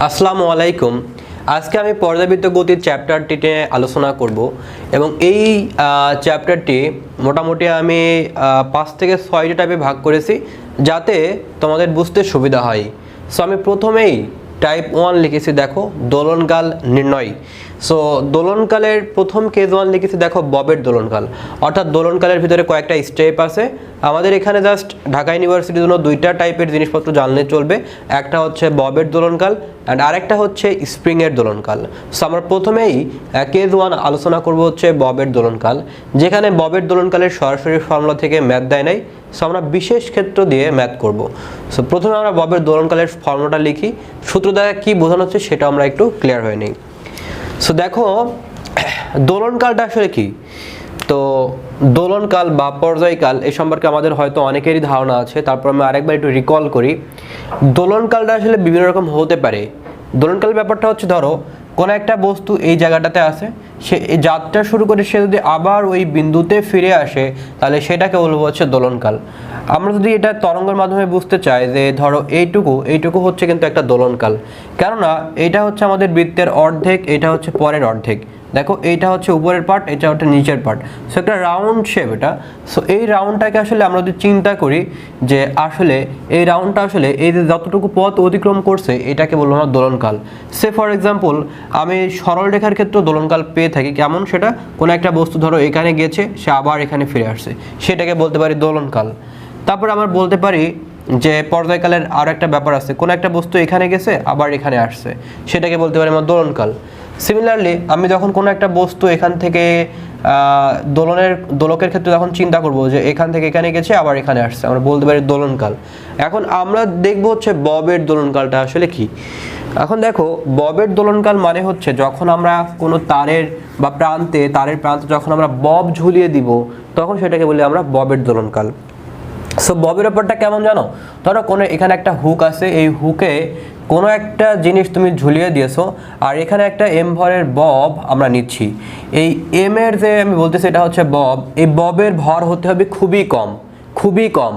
আসসালামু আলাইকুম। আজকে আমি পর্যাবৃত্ত গতির চ্যাপ্টারটি নিয়ে আলোচনা করব এবং এই চ্যাপ্টারটি মোটামুটি আমি 5 থেকে 6টি টাইপে ভাগ করেছি যাতে তোমাদের বুঝতে সুবিধা হয়। সো আমি প্রথমেই টাইপ 1 লিখেছি, দেখো দোলনকাল নির্ণয়। সো দোলনকালের প্রথম কেস 1 লিখেছি, দেখো ববের দোলনকাল, অর্থাৎ দোলনকালের ভিতরে কয়েকটা স্টেপ আছে। আমাদের এখানে জাস্ট ঢাকা ইউনিভার্সিটির জন্য দুইটা টাইপের জিনিসপত্র জানলে চলবে, একটা হচ্ছে ববের দোলনকাল অ্যান্ড আরেকটা হচ্ছে স্প্রিংয়ের দোলনকাল। সো আমরা প্রথমেই কেস 1 আলোচনা করব হচ্ছে ববের দোলনকাল, যেখানে ববের দোলনকালের সরাসরি ফর্মুলা থেকে ম্যাথ দেয় নাই। সো আমরা বিশেষ ক্ষেত্র দিয়ে ম্যাথ করব। সো প্রথমে আমরা ববের দোলনকালের ফর্মুলাটা লিখি, সূত্র দ্বারা কী বোঝানো হচ্ছে সেটা আমরা একটু ক্লিয়ার হয়ে নিই। সো দেখো দোলনকালটা আসলে কি, তো দোলনকাল বা পর্যায়কাল এই সম্পর্কে আমাদের হয়তো অনেকেরই ধারণা আছে, তারপর আমি আরেকবার একটু রিকল করি। দোলনকালটা আসলে বিভিন্ন রকম হতে পারে। দোলনকাল ব্যাপারটা হচ্ছে, ধরো কোনো একটা বস্তু এই জায়গাটাতে আছে, সে এই যাত্রা শুরু করে সে যদি আবার ওই বিন্দুতে ফিরে আসে তাহলে সেটাকে বলবো হচ্ছে দোলনকাল। আমরা যদি এটা তরঙ্গের মাধ্যমে বুঝতে চাই যে ধরো এইটুকু হচ্ছে কিন্তু একটা দোলনকাল, কেননা এটা হচ্ছে আমাদের বৃত্তের অর্ধেক, এটা হচ্ছে পরের অর্ধেক। দেখো এইটা হচ্ছে উপরের পার্ট, এটা হচ্ছে নিচের পার্ট। সো একটা রাউন্ড শেপ এটা। সো এই রাউন্ডটাকে আসলে আমরা যদি চিন্তা করি যে আসলে এই রাউন্ডটা আসলে এই যে যতটুকু পথ অতিক্রম করছে এটাকে বলবো আমরা দোলনকাল। সে ফর এক্সাম্পল আমি সরল রেখার ক্ষেত্রে দোলনকাল পেয়ে থাকি, কেমন সেটা, কোনো একটা বস্তু ধরো এখানে গেছে, সে আবার এখানে ফিরে আসছে, সেটাকে বলতে পারি দোলনকাল। তারপর আমরা বলতে পারি যে পর্যায়কালের আরও একটা ব্যাপার আছে, কোনো একটা বস্তু এখানে গেছে আবার এখানে আসছে, সেটাকে বলতে পারি আমরা দোলনকাল। সিমিলারলি আমি যখন কোনো একটা বস্তু এখান থেকে দোলকের ক্ষেত্রে যখন চিন্তা করব যে এখান থেকে এখানে গেছে আবার এখানে আসছে, আমরা বলতে পারি দোলনকাল। এখন আমরা দেখব হচ্ছে ববের দোলনকালটা আসলে কি। এখন দেখো ববের দোলনকাল মানে হচ্ছে যখন আমরা কোনো তারের প্রান্তে যখন আমরা বব ঝুলিয়ে দিব তখন সেটাকে বলি আমরা ববের দোলনকাল। সো ববের ব্যাপারটা কেমন জানো, ধরো কোনো এখানে একটা হুক আছে, এই হুকে কোনো একটা জিনিস তুমি ঝুলিয়ে দিয়েছো আর এখানে একটা এম ভরের বব আমরা নিচ্ছি। এই এম এর যে আমি বলতেছি এটা হচ্ছে বব, এই ববের ভর হতে হবে খুবই কম।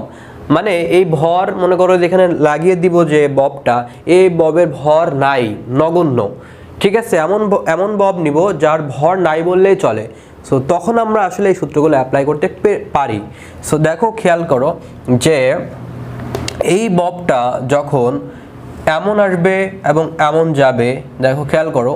মানে এই ভর মনে করো যেখানে লাগিয়ে দিব যে ববটা, এই ববের ভর নাই, নগণ্য, ঠিক আছে। এমন বব নিব যার ভর নাই বললেই চলে। সো তখন আমরা আসলে এই সূত্রগুলো অ্যাপ্লাই করতে পারি। সো দেখো খেয়াল করো যে এই ববটা যখন এমন আসবে এবং এমন যাবে, দেখো খেয়াল করো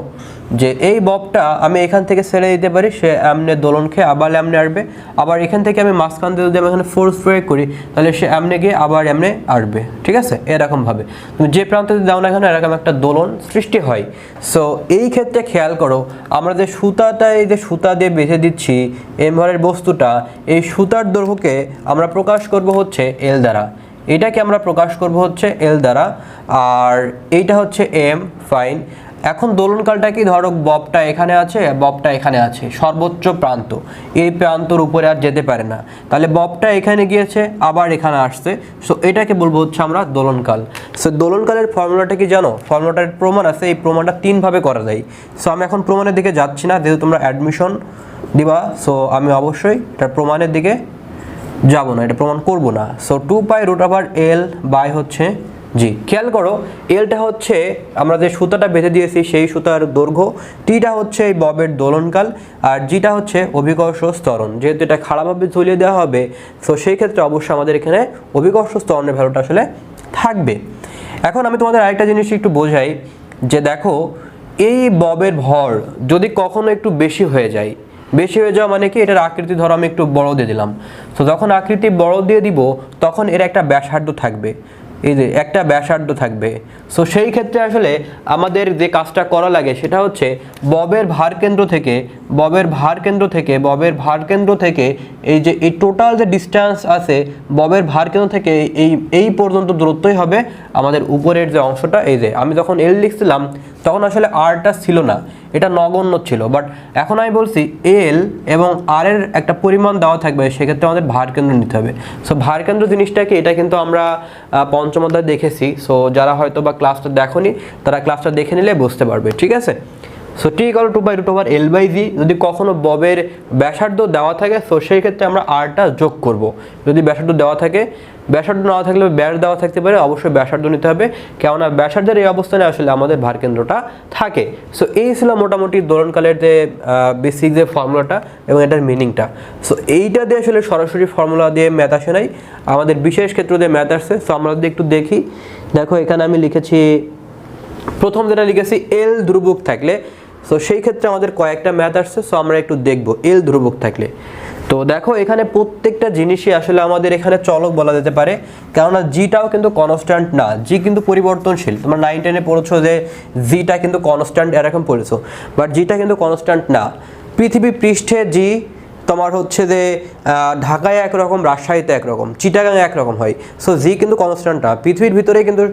যে এই ববটা আমি এখান থেকে ছেড়ে দিতে পারি, সে এমনে দোলন খেয়ে আবার এমনে আসবে, আবার এখান থেকে আমি মাঝখান দিয়ে যদি আমি এখানে ফোর্স প্রয়োগ করি তাহলে সে এমনে গিয়ে আবার এমনে আসবে, ঠিক আছে। এরকমভাবে তুমি যে প্রান্তে দাও না এখানে এরকম একটা দোলন সৃষ্টি হয়। সো এই ক্ষেত্রে খেয়াল করো আমরা যে সুতা দিয়ে বেঁধে দিচ্ছি এম ভরের বস্তুটা, এই সুতার দৈর্ঘ্যকে আমরা প্রকাশ করব হচ্ছে এল দ্বারা, এটাকে আমরা প্রকাশ করব হচ্ছে এল দ্বারা, আর এইটা হচ্ছে এম, ফাইন। এখন দোলনকালটা কি, ধরো ববটা এখানে আছে সর্বোচ্চ প্রান্ত, এই প্রান্তর উপরে আর যেতে পারে না, তাহলে ববটা এখানে গিয়েছে আবার এখানে আসছে। সো এটাকে বলবো হচ্ছে আমরা দোলনকাল। সো দোলনকালের ফর্মুলাটা কি জানো, ফর্মুলাটার প্রমাণ আছে, এই প্রমাণটা 3 ভাবে করা যায়। সো আমি এখন প্রমাণের দিকে যাচ্ছি না, যেহেতু তোমরা অ্যাডমিশন দিবা, সো আমি অবশ্যই এটার প্রমাণের দিকে যাব না, এটা প্রমাণ করব না। সো 2π√L বাই হচ্ছে জি। খেয়াল করো এলটা হচ্ছে আমরা যে সুতাটা বেঁধে দিয়েছি সেই সুতার দৈর্ঘ্য, টিটা হচ্ছে এই ববের দোলনকাল, আর জিটা হচ্ছে অভিকর্ষ ত্বরণ। যেহেতু এটা খাড়াভাবে ঝুলিয়ে দেওয়া হবে, সো সেই ক্ষেত্রে অবশ্যই আমাদের এখানে অভিকর্ষ ত্বরণের ভ্যালুটা আসলে থাকবে। এখন আমি তোমাদের আরেকটা জিনিস একটু বোঝাই যে দেখো এই ববের ভর যদি কখনো একটু বেশি হয়ে যাওয়া মানে কি, এটার আকৃতি ধরো আমি একটু বড় দিয়ে দিলাম। তো যখন আকৃতি বড় দিয়ে দিব তখন এর একটা ব্যাসার্ধ থাকবে, এই যে একটা ব্যাসার্ধ থাকবে। সো সেই ক্ষেত্রে আসলে আমাদের যে কাজটা করা লাগে সেটা হচ্ছে ববের ভার কেন্দ্র থেকে এই যে এই টোটাল যে ডিস্টেন্স আছে ববের ভার কেন্দ্র থেকে এই পর্যন্ত দূরত্বই হবে আমাদের উপরের যে অংশটা। এই যে আমি যখন এল লিখছিলাম তখন আসলে আরটা ছিল না, এটা নগণ্য ছিল, বাট এখন আমি বলছি এল এবং আর এর একটা পরিমাণ দেওয়া থাকবে, সেক্ষেত্রে আমাদের ভার কেন্দ্র নিতে হবে। সো ভার কেন্দ্র জিনিসটা কি, এটা কিন্তু আমরা পঞ্চম অধ্যায়ে দেখেছি। সো যারা হয়তো বা ক্লাসটা দেখোনি তারা ক্লাসটা দেখে নিলে বুঝতে পারবে, ঠিক আছে। সো T=2π√L/g যদি কখনো ববের ব্যাসার্ধ দেওয়া থাকে, সো সেই ক্ষেত্রে আমরা আরটা যোগ করব। যদি ব্যাসার্ধ দেওয়া থাকে ব্যাসার্ধ না থাকলে ব্যাস দেওয়া থাকতে পারে, অবশ্যই ব্যাসার্ধ নিতে হবে, কেননা ব্যাসার্ধের এই অবস্থানে আসলে আমাদের ভারকেন্দ্রটা থাকে। সো এই ছিল মোটামুটি দোলনকালের যে বেসিক যে ফর্মুলাটা এবং এটার মিনিংটা। সো এইটা দিয়ে আসলে সরাসরি ফর্মুলা দিয়ে ম্যাথ আসে নাই, আমাদের বিশেষ ক্ষেত্র দিয়ে ম্যাথ আসছে। সো আমরা যদি একটু দেখি, দেখো এখানে আমি লিখেছি, প্রথম যেটা লিখেছি এল ধ্রুবক থাকলে, সো সেই ক্ষেত্রে আমাদের কয়েকটা ম্যাথ আসছে। সো আমরা একটু দেখব এল ধ্রুবক থাকলে। তো দেখো এখানে প্রত্যেকটা জিনিসই আসলে আমাদের এখানে চলক বলা যেতে পারে, কেননা জিটাও কিন্তু কনস্ট্যান্ট না, জি কিন্তু পরিবর্তনশীল। তোমরা 9-10-এ পড়েছো যে জিটা কিন্তু কনস্ট্যান্ট, এরকম পড়েছো, বাট জিটা কিন্তু কনস্ট্যান্ট না। পৃথিবী পৃষ্ঠে জি তোমার হচ্ছে যে ঢাকায় একরকম, রাজশাহীতে একরকম, চিটাগাঙে একরকম হয়। সো জি কিন্তু কনস্ট্যান্ট না, পৃথিবীর ভিতরে কিন্তু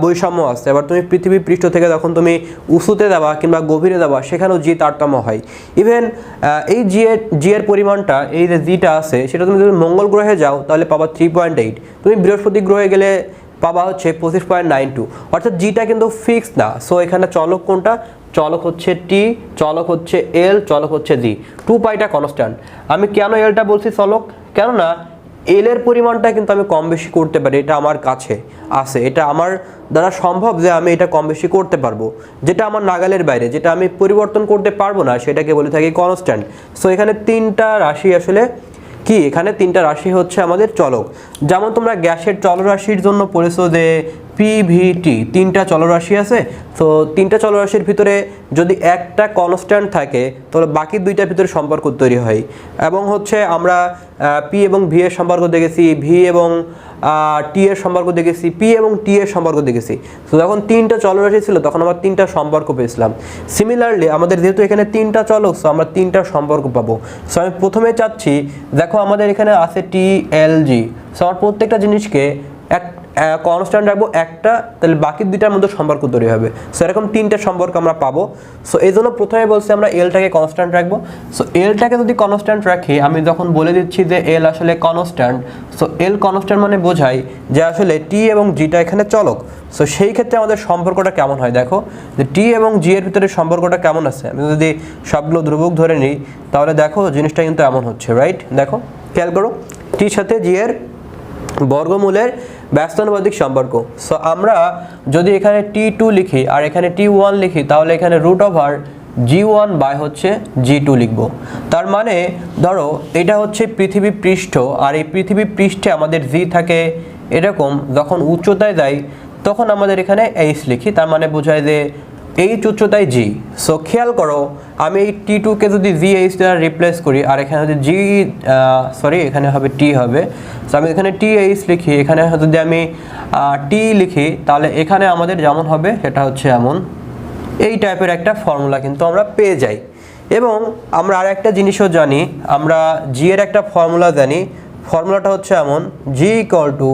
বৈষম্য আছে। এবার তুমি পৃথিবীর পৃষ্ঠ থেকে যখন তুমি উঁচুতে যাবা কিংবা গভীরে যাবা, সেখানেও জি তারতম্য হয়। ইভেন এই জি এর পরিমাণটা, এই যে জিটা আছে, সেটা তুমি যদি মঙ্গল গ্রহে যাও তাহলে পাবা 3.8, তুমি বৃহস্পতি গ্রহে গেলে পাবা হচ্ছে 25.92, অর্থাৎ জিটা কিন্তু ফিক্সড না। সো এখানে চলক কোনটা? চলক হচ্ছে টি, চলক হচ্ছে এল, চলক হচ্ছে জি। 2 পাইটা কনস্ট্যান্ট। আমি কেন এলটা বলছি চলক? কেননা এল এর পরিমাণটা কিন্তু আমি কম বেশি করতে পারি, এটা আমার কাছে আছে, এটা আমার দ্বারা সম্ভব যে আমি এটা কম বেশি করতে পারবো। যেটা আমার নাগালের বাইরে, যেটা আমি পরিবর্তন করতে পারবো না, সেটাকে বলে থাকি কনস্ট্যান্ট। সো এখানে 3টা রাশি আসলে কি, এখানে 3টা রাশি হচ্ছে আমাদের চলক। যেমন তোমরা গ্যাসের চলরাশির জন্য পড়েছো যে পিভিটি, 3টা চলরাশি আছে। তো 3টা চলরাশির ভিতরে যদি একটা কনস্ট্যান্ট থাকে, তাহলে বাকি 2টার ভিতরে সম্পর্ক তৈরি হয়। এবং হচ্ছে আমরা পি এবং ভি এর সম্পর্ক দেখেছি, ভি এবং টি এর সম্পর্ক দেখেছি, পি এবং টি এর সম্পর্ক দেখেছি। তো যখন 3টা চলরাশি ছিল তখন আমরা 3টা সম্পর্ক পেয়েছিলাম। সিমিলারলি আমাদের যেহেতু এখানে 3টা চলক, সো আমরা 3টা সম্পর্ক পাবো। সো আমি প্রথমে চাচ্ছি, দেখো আমাদের এখানে আছে টি এল জি। সো আমার প্রত্যেকটা জিনিসকে এক কনস্ট্যান্ট রাখবো একটা, তাহলে বাকি 2টার মধ্যে সম্পর্ক তৈরি হবে। সো এরকম 3টা সম্পর্ক আমরা পাবো। সো এই জন্য প্রথমে বলছি আমরা এলটাকে কনস্ট্যান্ট রাখবো। সো এলটাকে যদি কনস্ট্যান্ট রাখি, আমি যখন বলে দিচ্ছি যে এল আসলে কনস্ট্যান্ট, সো এল কনস্ট্যান্ট মানে বোঝাই যে আসলে টি এবং জিটা এখানে চলক। সো সেই ক্ষেত্রে আমাদের সম্পর্কটা কেমন হয়, দেখো যে টি এবং জি এর ভিতরে সম্পর্কটা কেমন আছে। আমি যদি সবগুলো ধ্রুবক ধরে নিই, তাহলে দেখো জিনিসটা কিন্তু এমন হচ্ছে, রাইট? দেখো খেয়াল করো, টির সাথে জি এর বর্গমূলের ব্যস্তানুপাতিক সম্পর্ক। সো আমরা যদি এখানে T2 লিখি আর এখানে T1 লিখি, তাহলে এখানে √G1 বাই হচ্ছে G2 লিখব। তার মানে ধরো এটা হচ্ছে পৃথিবী পৃষ্ঠ, আর এই পৃথিবী পৃষ্ঠে আমাদের জি থাকে এরকম, যখন উচ্চতায় যাই তখন আমাদের এখানে এইচ লিখি, তার মানে বোঝায় যে এইচ উচ্চতায় জি। সো খেয়াল করো, আমি এই T2কে যদি জি এইচ দ্বারা রিপ্লেস করি, আর এখানে যদি জি এখানে হবে টি হবে। সো আমি এখানে টি এইচ লিখি, এখানে যদি আমি টি লিখি, তাহলে এখানে আমাদের যেমন হবে সেটা হচ্ছে এমন, এই টাইপের একটা ফর্মুলা কিন্তু আমরা পেয়ে যাই। এবং আমরা আর একটা জিনিসও জানি, আমরা জি এর একটা ফর্মুলা জানি, ফর্মুলাটা হচ্ছে এমন, জি ইকুয়াল টু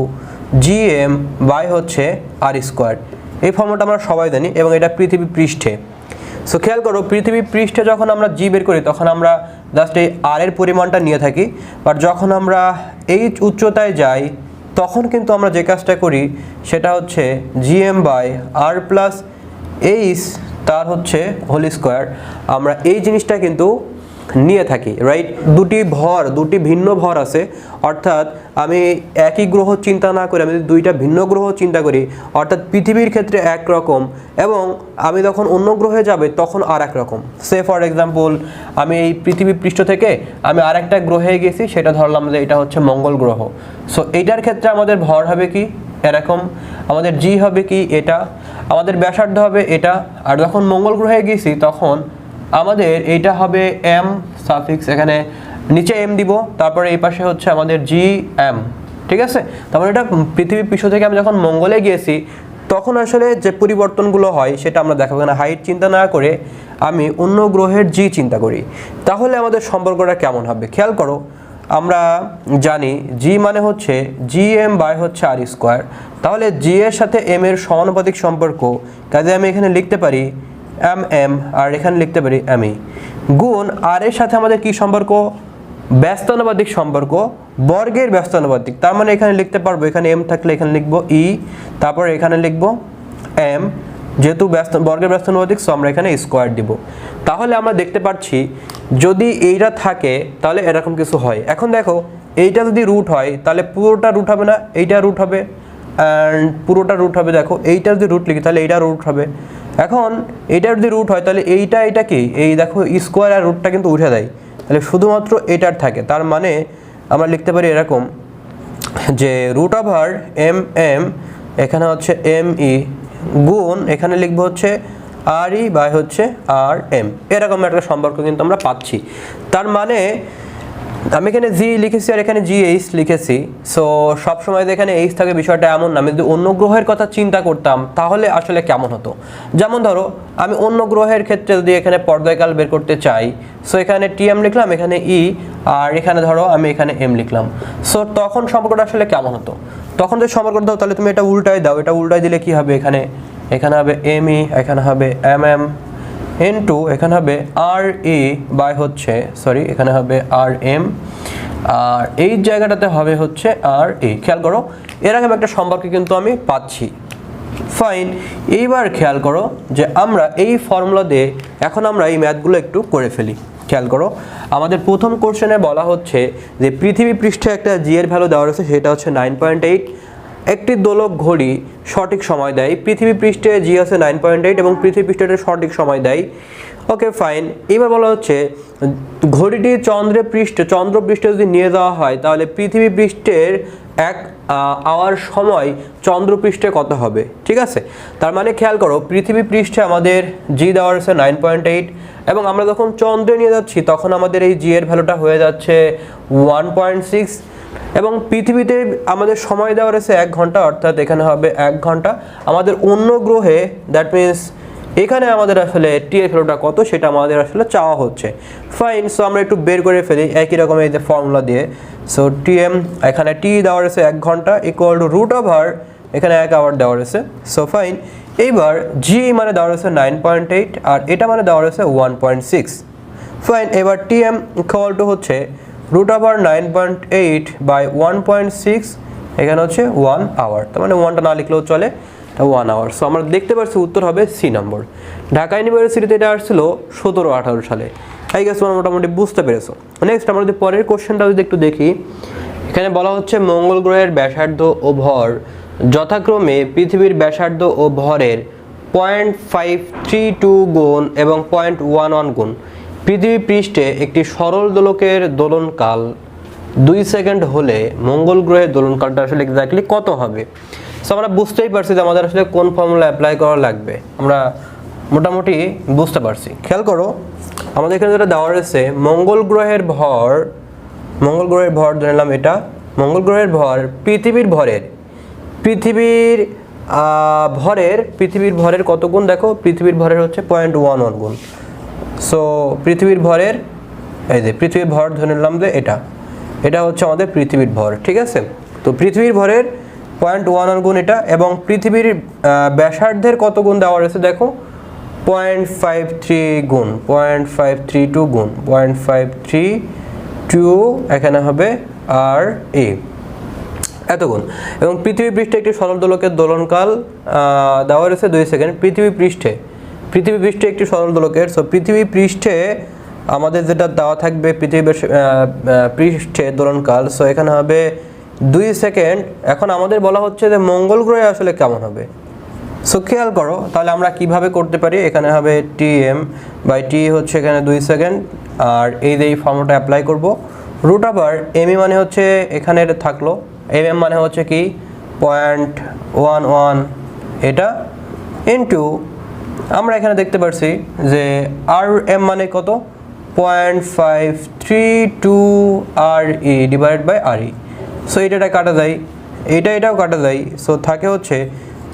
GM বাই হচ্ছে R²। এই ফর্মুলাটা আমরা সবাই জানি, এবং এটা পৃথিবী পৃষ্ঠে। সো খেয়াল করো, পৃথিবী পৃষ্ঠে যখন আমরা জি বের করি তখন আমরা জাস্ট এই আর এর পরিমাণটা নিয়ে থাকি, বাট যখন আমরা এইচ উচ্চতায় যাই তখন কিন্তু আমরা যে কাজটা করি সেটা হচ্ছে GM by R plus H তার হচ্ছে হোল²। আমরা এই জিনিসটা কিন্তু নিয়ে থাকি, রাইট? দুটি ভিন্ন ভর আছে, অর্থাৎ আমি একই গ্রহ চিন্তা না করে আমি যদি 2টা ভিন্ন গ্রহ চিন্তা করি, অর্থাৎ পৃথিবীর ক্ষেত্রে একরকম এবং আমি যখন অন্য গ্রহে যাবে তখন আর এক রকম। সে ফর এক্সাম্পল, আমি এই পৃথিবী পৃষ্ঠ থেকে আমি আর একটা গ্রহে গেছি, সেটা ধরলাম যে এটা হচ্ছে মঙ্গল গ্রহ। সো এইটার ক্ষেত্রে আমাদের ভর হবে কি এরকম, আমাদের জি হবে কি এটা, আমাদের ব্যাসার্ধ হবে এটা, আর যখন মঙ্গল গ্রহে গেছি তখন আমাদের এইটা হবে এম সাফিক্স, এখানে নিচে এম দিব, তারপরে এই পাশে হচ্ছে আমাদের GM, ঠিক আছে? তারপরে এটা পৃথিবী পৃষ্ঠ থেকে আমি যখন মঙ্গলে গিয়েছি তখন আসলে যে পরিবর্তনগুলো হয় সেটা আমরা দেখাবো না, হাইট চিন্তা না করে আমি অন্য গ্রহের জি চিন্তা করি, তাহলে আমাদের সম্পর্কটা কেমন হবে খেয়াল করো। আমরা জানি জি মানে হচ্ছে GM বাই হচ্ছে R², তাহলে জি এর সাথে এম এর সমানুপাতিক সম্পর্ক, কাজে আমি এখানে লিখতে পারি MM আর এখানে লিখতে পারি ME, গুণ আর এর সাথে আমাদের কি সম্পর্ক, ব্যস্তানুপাতিক সম্পর্ক, বর্গের ব্যস্তানুপাতিক। তার মানে এখানে লিখতে পারবো, এখানে M থাকলে এখানে লিখবো E, তারপর এখানে লিখবো M, যেহেতু বর্গের ব্যস্তানুপাতিক, সো আমরা এখানে স্কোয়ার দিব। তাহলে আমরা দেখতে পাচ্ছি যদি এইটা থাকে তাহলে এরকম কিছু হয়। এখন দেখো এইটা যদি রুট হয় তাহলে পুরোটা রুট হবে না, এইটা রুট হবে, অ্যান্ড পুরোটা রুট হবে। দেখো এইটা যদি রুট লিখি তাহলে এইটা রুট হবে। এখন এইটা যদি রুট হয় তাহলে এইটা কি, এই দেখো স্কোয়ার আর রুটটা কিন্তু উঠে দেয়, তাহলে শুধুমাত্র এটার থাকে। তার মানে আমরা লিখতে পারি এরকম যে রুট ওভার এম এম, এখানে হচ্ছে এম ই গুণ এখানে লিখবো হচ্ছে আর ই বাই হচ্ছে আর এম, এরকম একটা সম্পর্ক কিন্তু আমরা পাচ্ছি। তার মানে আমি এখানে জি লিখেছি আর এখানে জি এইচ লিখেছি। সো সবসময় এখানে এইচ থাকে বিষয়টা এমন না। আমি যদি অন্য গ্রহের কথা চিন্তা করতাম তাহলে আসলে কেমন হতো, যেমন ধরো আমি অন্য গ্রহের ক্ষেত্রে যদি এখানে পর্যায়কাল বের করতে চাই, সো এখানে টি এম লিখলাম, এখানে ই, আর এখানে ধরো আমি এখানে এম লিখলাম। সো তখন সম্পর্কটা আসলে কেমন হতো? তখন যদি সম্পর্কটা দাও তাহলে তুমি এটা উল্টায় দাও, এটা উল্টায় দিলে কি হবে, এখানে হবে এম ই, এখানে হবে এম এম ইনটু এখানে হবে আর ই বাই হচ্ছে এখানে হবে আর এম, আর এই জায়গাটাতে হবে হচ্ছে আর ই। খেয়াল করো এরকম একটা সম্পর্ক কিন্তু আমি পাচ্ছি। ফাইন, এইবার খেয়াল করো যে আমরা এই ফর্মুলা দিয়ে এখন আমরা এই ম্যাথগুলো একটু করে ফেলি। খেয়াল করো আমাদের প্রথম কোশ্চেনে বলা হচ্ছে যে পৃথিবী পৃষ্ঠে একটা জি এর ভ্যালু দেওয়া রয়েছে, সেটা হচ্ছে 9.8। একটি দোলক ঘড়ি সঠিক সময় দেয়। পৃথিবী পৃষ্ঠে জি আছে 9.8 এবং পৃথিবী পৃষ্ঠে সঠিক সময় দেয়। ওকে ফাইন, এবার বলা হচ্ছে ঘড়িটি চন্দ্র পৃষ্ঠে যদি নিয়ে যাওয়া হয় তাহলে পৃথিবী পৃষ্ঠের 1 আওয়ার সময় চন্দ্রপৃষ্ঠে কত হবে। ঠিক আছে, তার মানে খেয়াল করো পৃথিবী পৃষ্ঠে আমাদের জি দেওয়া আছে 9.8 এবং আমরা যখন চন্দ্রে নিয়ে যাচ্ছি তখন আমাদের এই জি এর ভ্যালুটা হয়ে যাচ্ছে 1.6 এবং পৃথিবীতে আমাদের সময় দেওয়া রয়েছে 1 ঘন্টা, অর্থাৎ এখানে হবে 1 ঘন্টা। আমাদের অন্য গ্রহে দ্যাট মিনস এখানে আমাদের আসলে টি এর ভ্যালুটা কত সেটা আমাদের আসলে চাওয়া হচ্ছে। ফাইন, সো আমরা একটু বের করে ফেলি একই রকম এই যে ফর্মুলা দিয়ে। সো টি এম এখানে টি দেওয়া রয়েছে 1 ঘন্টা ইকুয়াল টু রুট ওভার এখানে 1 আওয়ার দেওয়া রয়েছে। সো ফাইন, এইবার জি মানে দেওয়া রয়েছে 9.8 আর এটা মানে দেওয়া রয়েছে 1.6। ফাইন, এবার টি এম ইকুয়াল টু হচ্ছে রুট ওভার 9.8 বাই 1.6, এখানে হচ্ছে 1 আওয়ার। তার মানে 1টা না লিখলেও চলে, 1 আওয়ার। সো আমরা দেখতে পাচ্ছি উত্তর হবে সি নম্বর। ঢাকা ইউনিভার্সিটিতে এটা আসছিল 17-18 সালে। এই গেছে তোমরা মোটামুটি বুঝতে পেরেছো। নেক্সট আমরা যদি পরের কোশ্চেনটা যদি একটু দেখি, এখানে বলা হচ্ছে মঙ্গল গ্রহের ব্যাসার্ধ ও ভর যথাক্রমে পৃথিবীর ব্যাসার্ধ ও ভরের 0.532 গুণ এবং 0.11 গুণ। পৃথিবী পৃষ্ঠে একটি সরল দোলকের দোলনকাল 2 সেকেন্ড হলে মঙ্গল গ্রহের দোলনকালটা আসলে এক্স্যাক্টলি কত হবে। সো আমরা বুঝতেই পারছি যে আমাদের আসলে কোন ফর্মুলা অ্যাপ্লাই করা লাগবে, আমরা মোটামুটি বুঝতে পারছি। খেয়াল করো আমাদের এখানে যেটা দেওয়া রয়েছে মঙ্গল গ্রহের ভর ধরে নিলাম এটা মঙ্গল গ্রহের ভর পৃথিবীর ভরের কত গুণ, দেখো পৃথিবীর ভরের হচ্ছে 0.11 গুণ। সো পৃথিবীর ভরের এই যে পৃথিবীর ভর ধরে নিলাম যে এটা হচ্ছে আমাদের পৃথিবীর ভর। ঠিক আছে, তো পৃথিবীর ভরের 0.11 গুণ এটা, এবং পৃথিবীর ব্যাসার্ধের কত গুণ দেওয়া রয়েছে দেখো 0.53 গুণ 0.532 গুণ 0.532 এখানে হবে আর এ এত গুণ। এবং পৃথিবী পৃষ্ঠে একটি সরল দোলকের দোলনকাল দেওয়া রয়েছে 2 সেকেন্ড। পৃথিবী পৃষ্ঠে একটি সরল দোলকের, সো পৃথিবী পৃষ্ঠে আমাদের যেটা দেওয়া থাকবে পৃথিবী পৃষ্ঠে দোলনকাল, সো এখানে হবে 2 সেকেন্ড। এখন আমাদের বলা হচ্ছে যে মঙ্গল গ্রহে আসলে কেমন হবে। সো খেয়াল করো তাহলে আমরা কিভাবে করতে পারি, এখানে হবে টি এম বাই টি হচ্ছে এখানে 2 সেকেন্ড, আর এই যে এই ফর্মুলাটা অ্যাপ্লাই করব। রুট ওভার এম ই মানে হচ্ছে এখানে থাকলো, এম এম মানে হচ্ছে কি 0.11 এটা ইনটু আমরা এখানে দেখতে পাচ্ছি যে আর এম মানে কত 0.532 R E divided by R E. So এটা কাটা যায়, এটাও কাটা যায়। সো থাকে হচ্ছে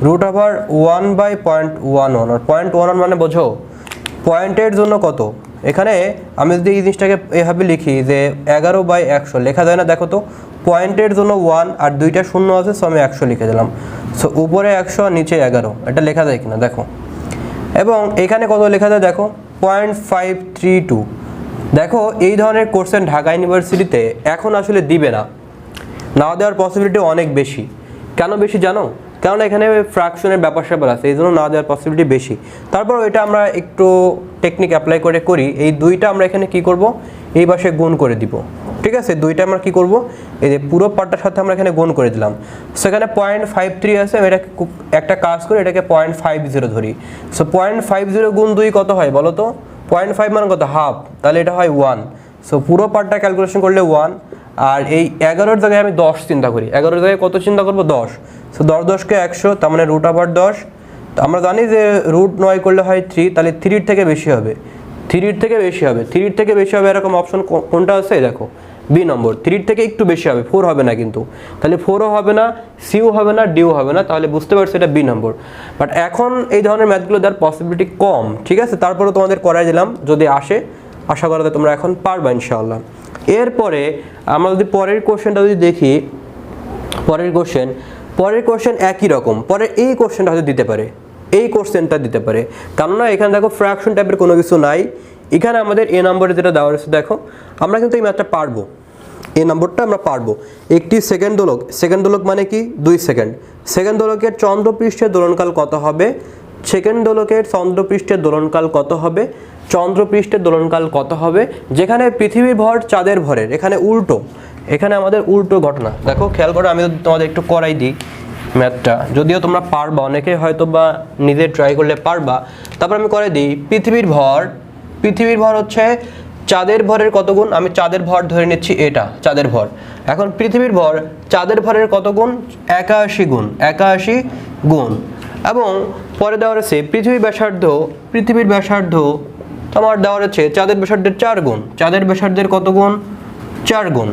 রুট ওভার 1 বাই 0.11, আর 0.11 মানে বোঝো পয়েন্টের জন্য কত। এখানে আমি যদি এই জিনিসটাকে এভাবে লিখি যে 11/100 লেখা যায় না, দেখো তো পয়েন্টের জন্য 1 আর 2টা শূন্য আছে, সো আমি 100 লিখে দিলাম। সো উপরে 100 নিচে 11, এটা লেখা যায় কিনা দেখো। এবং এখানে কত লেখা যায় দেখো 0.532। দেখো এই ধরনের কোশ্চেন ঢাকা ইউনিভার্সিটিতে এখন আসলে দিবে না, দেওয়ার পসিবিলিটি অনেক বেশি। কেন বেশি জানো? কারণ এখানে ফ্র্যাকশনের ব্যাপার স্যাপার আছে, এই জন্য না দেওয়ার পসিবিলিটি বেশি। তারপর এটা আমরা একটু টেকনিক অ্যাপ্লাই করি এই 2টা আমরা এখানে কি করব, এই পাশে গুণ করে দিব। ঠিক আছে, 2টা আমরা কি করব, এই যে পুরো পার্টটার সাথে আমরা এখানে গুণ করে দিলাম। সেখানে 0.53 আছে, আমি এটা একটা কাজ করে এটাকে 0.50 ধরি। সো 0.50 গুণ 2 কত হয় বলো তো? 0.5 মানে কত? হাফ, তাহলে এটা হয় 1। সো পুরো পার্টটা ক্যালকুলেশন করলে 1। আর এই 11-এর জায়গায় আমি 10 চিন্তা করি, 11-এর জায়গায় কত চিন্তা করবো? 10। সো 10 কে 100, তার মানে √10। তো আমরা জানি যে √9 করলে হয় 3, তাহলে 3-এর থেকে বেশি হবে, 3-এর থেকে বেশি হবে, 3-এর থেকে বেশি হবে এরকম অপশন কোনটা আছে? দেখো বি নম্বর, 3-এর থেকে একটু বেশি হবে, 4 হবে না কিন্তু, তাহলে 4ও হবে না, সিও হবে না, ডিও হবে না, তাহলে বুঝতে পারছো এটা বি নম্বর। বাট এখন এই ধরনের ম্যাথগুলো দেওয়ার পসিবিলিটি কম, ঠিক আছে, তারপরেও তোমাদের করাই দিলাম, যদি আসে আশা করা যায় তোমরা এখন পারবা ইনশাআল্লাহ। এরপরে আমরা যদি পরের কোশ্চেনটা যদি দেখি, পরের কোশ্চেন একই রকম, পরে এই কোশ্চেনটা হয়তো দিতে পারে, এই কোশ্চেনটা দিতে পারে, কেননা এখানে দেখো ফ্র্যাকশন টাইপের কোনো কিছু নাই। এখানে আমাদের এ নম্বরে যেটা দেওয়া রয়েছে, দেখো আমরা কিন্তু এই ম্যাথটা পারবো, এই নম্বরটা আমরা পারবো। একটি সেকেন্ড দোলক মানে কি? 2 সেকেন্ড। সেকেন্ড দোলকের চন্দ্রপৃষ্ঠের দোলনকাল কত হবে? সেকেন্ড দোলকের চন্দ্রপৃষ্ঠের দোলনকাল কত হবে? চন্দ্রপৃষ্ঠের দোলনকাল কত হবে? যেখানে পৃথিবীর ভর চাঁদের ভরের, এখানে উল্টো, এখানে আমাদের উল্টো ঘটনা। দেখো খেয়াল করো, আমি তোমাদের একটু করাই দিই ম্যাথটা, যদিও তোমরা পারবা, অনেকে হয়তো বা নিজে ট্রাই করলে পারবা। তারপর আমি করে দিই, পৃথিবীর ভর হচ্ছে চাঁদের ভরের কত গুণ? আমি চাঁদের ভর ধরে নিচ্ছি, এটা চাঁদের ভর। এখন পৃথিবীর ভর চাঁদের ভরের কত গুণ? 81 গুণ, 81 গুণ। এবং পরে দেওয়া রয়েছে পৃথিবীর ব্যাসার্ধ তোমার দেওয়া রয়েছে চাঁদের ব্যাসার্ধের 4 গুণ। চাঁদের ব্যাসার্ধের কত গুণ? 4 গুণ।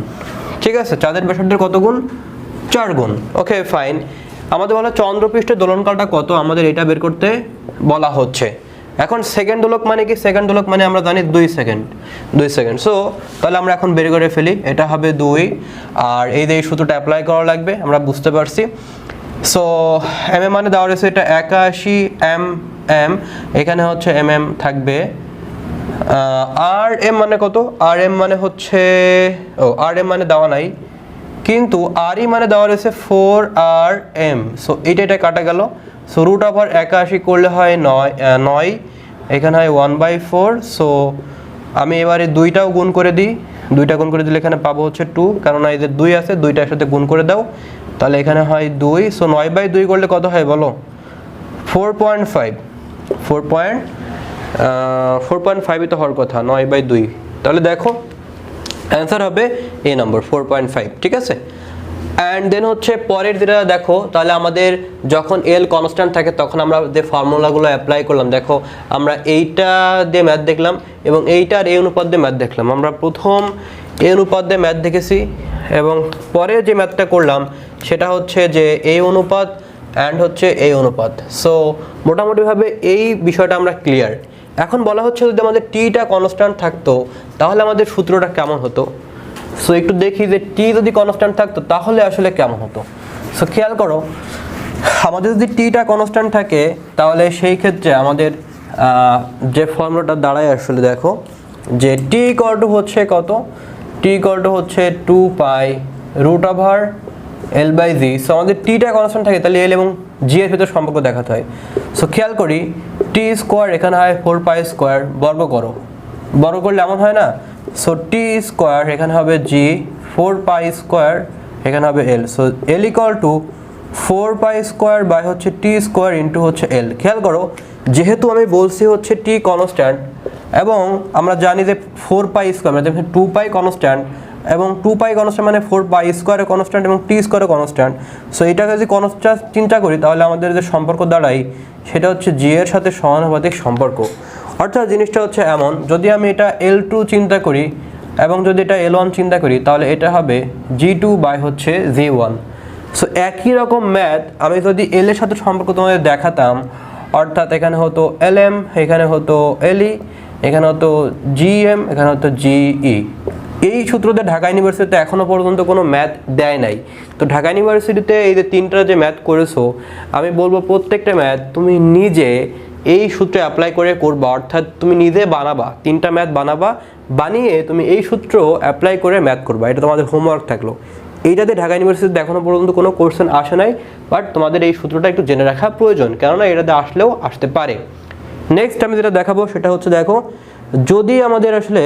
ঠিক আছে, চাঁদের ব্যাসার্ধের কত গুণ? 4 গুণ। Okay fine. আমাদের বলা চন্দ্রপৃষ্ঠের দোলনকালটা কত, আমাদের এটা বের করতে বলা হচ্ছে। এখন সেকেন্ড দোলক মানে কি? সেকেন্ড দোলক মানে আমরা জানি 2 সেকেন্ড। সো তাহলে আমরা এখন বের করে ফেলি, এটা হবে 2। আর এই যে সূত্রটা অ্যাপ্লাই করা লাগবে, আমরা বুঝতে পারছি। সো এম এম মানে দেওয়া রয়েছে এটা 81 mm, এখানে হচ্ছে mm থাকবে। আর এম মানে কত? আর এম মানে হচ্ছে, আর এম মানে দেওয়া নাই, কিন্তু আর ই মানে দেওয়া রয়েছে 4rm। সো এটা কাটা গেল। সো √81 করলে হয় 9, এখানে হয় 1/4। সো আমি এবারে 2টাও গুণ করে দিই, 2টা গুণ করে দিলে এখানে পাবো হচ্ছে 2, কারণ এই যে 2 আছে, 2টার সাথে গুণ করে দাও, তাহলে এখানে হয় 2। সো 9/2 করলে কত হয় বলো? 4.5, 4.5ই তো হওয়ার কথা, 9/2। তাহলে দেখো অ্যান্সার হবে এ নম্বর 4.5, ঠিক আছে। অ্যান্ড দেন হচ্ছে পরের যেটা দেখো, তাহলে আমাদের যখন এল কনস্ট্যান্ট থাকে তখন আমরা যে ফর্মুলাগুলো অ্যাপ্লাই করলাম, দেখো আমরা এইটা দিয়ে ম্যাথ দেখলাম এবং এইটার এই অনুপাত দিয়ে ম্যাথ দেখলাম। আমরা প্রথম এই অনুপাত দিয়ে ম্যাথ দেখেছি এবং পরে যে ম্যাথটা করলাম সেটা হচ্ছে যে এই অনুপাত অ্যান্ড হচ্ছে এই অনুপাত। সো মোটামুটিভাবে এই বিষয়টা আমরা ক্লিয়ার। এখন বলা হচ্ছে যদি আমাদের টিটা কনস্ট্যান্ট থাকতো তাহলে আমাদের সূত্রটা কেমন হতো। সো একটু দেখি যে টি যদি কনস্ট্যান্ট থাকতো তাহলে আসলে কেমন হতো। সো খেয়াল করো, আমাদের যদি টিটা কনস্ট্যান্ট থাকে তাহলে সেই ক্ষেত্রে আমাদের যে ফর্মুলাটা দাঁড়ায় আসলে দেখো যে টি ইকুয়াল টু হচ্ছে কত? টি ইকুয়াল টু হচ্ছে 2π√L/g। সো আমাদের টিটা কনস্ট্যান্ট থাকে তাহলে এল এবং জি এর ভিতরে সম্পর্ক দেখাতে হয়। সো খেয়াল করি টি স্কোয়ার এখানে হয় 4π², বর্গ করো, বর্গ করলে এমন হয় না। সো টি স্কোয়ার এখানে হবে জি, 4π² এখানে হবে L. So L equal to 4π² by হচ্ছে টি স্কোয়ার ইন্টু হচ্ছে এল। খেয়াল করো যেহেতু আমি বলছি হচ্ছে টি কনস্ট্যান্ট এবং আমরা জানি যে 4π² মানে 2π কনস্ট্যান্ট এবং 2π কনস্ট্যান্ট মানে 4π² কনস্ট্যান্ট এবং টি স্কোয়ার কনস্ট্যান্ট। সো এটাকে যদি কনস্ট্যান্ট চিন্তা করি তাহলে আমাদের যে সম্পর্ক দাঁড়ায় সেটা হচ্ছে জি এর সাথে সমানুপাতিক সম্পর্ক। অর্থাৎ জিনিসটা হচ্ছে এমন, যদি আমি এটা L2 চিন্তা করি এবং যদি এটা L1 চিন্তা করি তাহলে এটা হবে G2 বাই হচ্ছে G1। সো একই রকম ম্যাথ আমি যদি L এর সাথে সম্পর্ক তোমাদের দেখাতাম, অর্থাৎ এখানে হতো LM, এখানে হতো LE, এখানে হতো GM, এখানে হতো GE। এই সূত্রতে ঢাকা ইউনিভার্সিটিতে এখনও পর্যন্ত কোনো ম্যাথ দেয় নাই। তো ঢাকা ইউনিভার্সিটিতে এই যে 3টা যে ম্যাথ করেছো, আমি বলবো প্রত্যেকটা ম্যাথ তুমি নিজে এই সূত্রে অ্যাপ্লাই করে করবা, অর্থাৎ তুমি নিজে বানাবা, 3টা ম্যাথ বানাবা, বানিয়ে তুমি এই সূত্র অ্যাপ্লাই করে ম্যাথ করবা। এটা তোমাদের হোমওয়ার্ক থাকলো। এইটাতে ঢাকা ইউনিভার্সিটিতে এখনো পর্যন্ত কোনো কোশ্চেন আসে নাই, বাট তোমাদের এই সূত্রটা একটু জেনে রাখা প্রয়োজন, কেননা এটাতে আসলেও আসতে পারে। নেক্সট আমি যেটা দেখাবো সেটা হচ্ছে, দেখো যদি আমাদের আসলে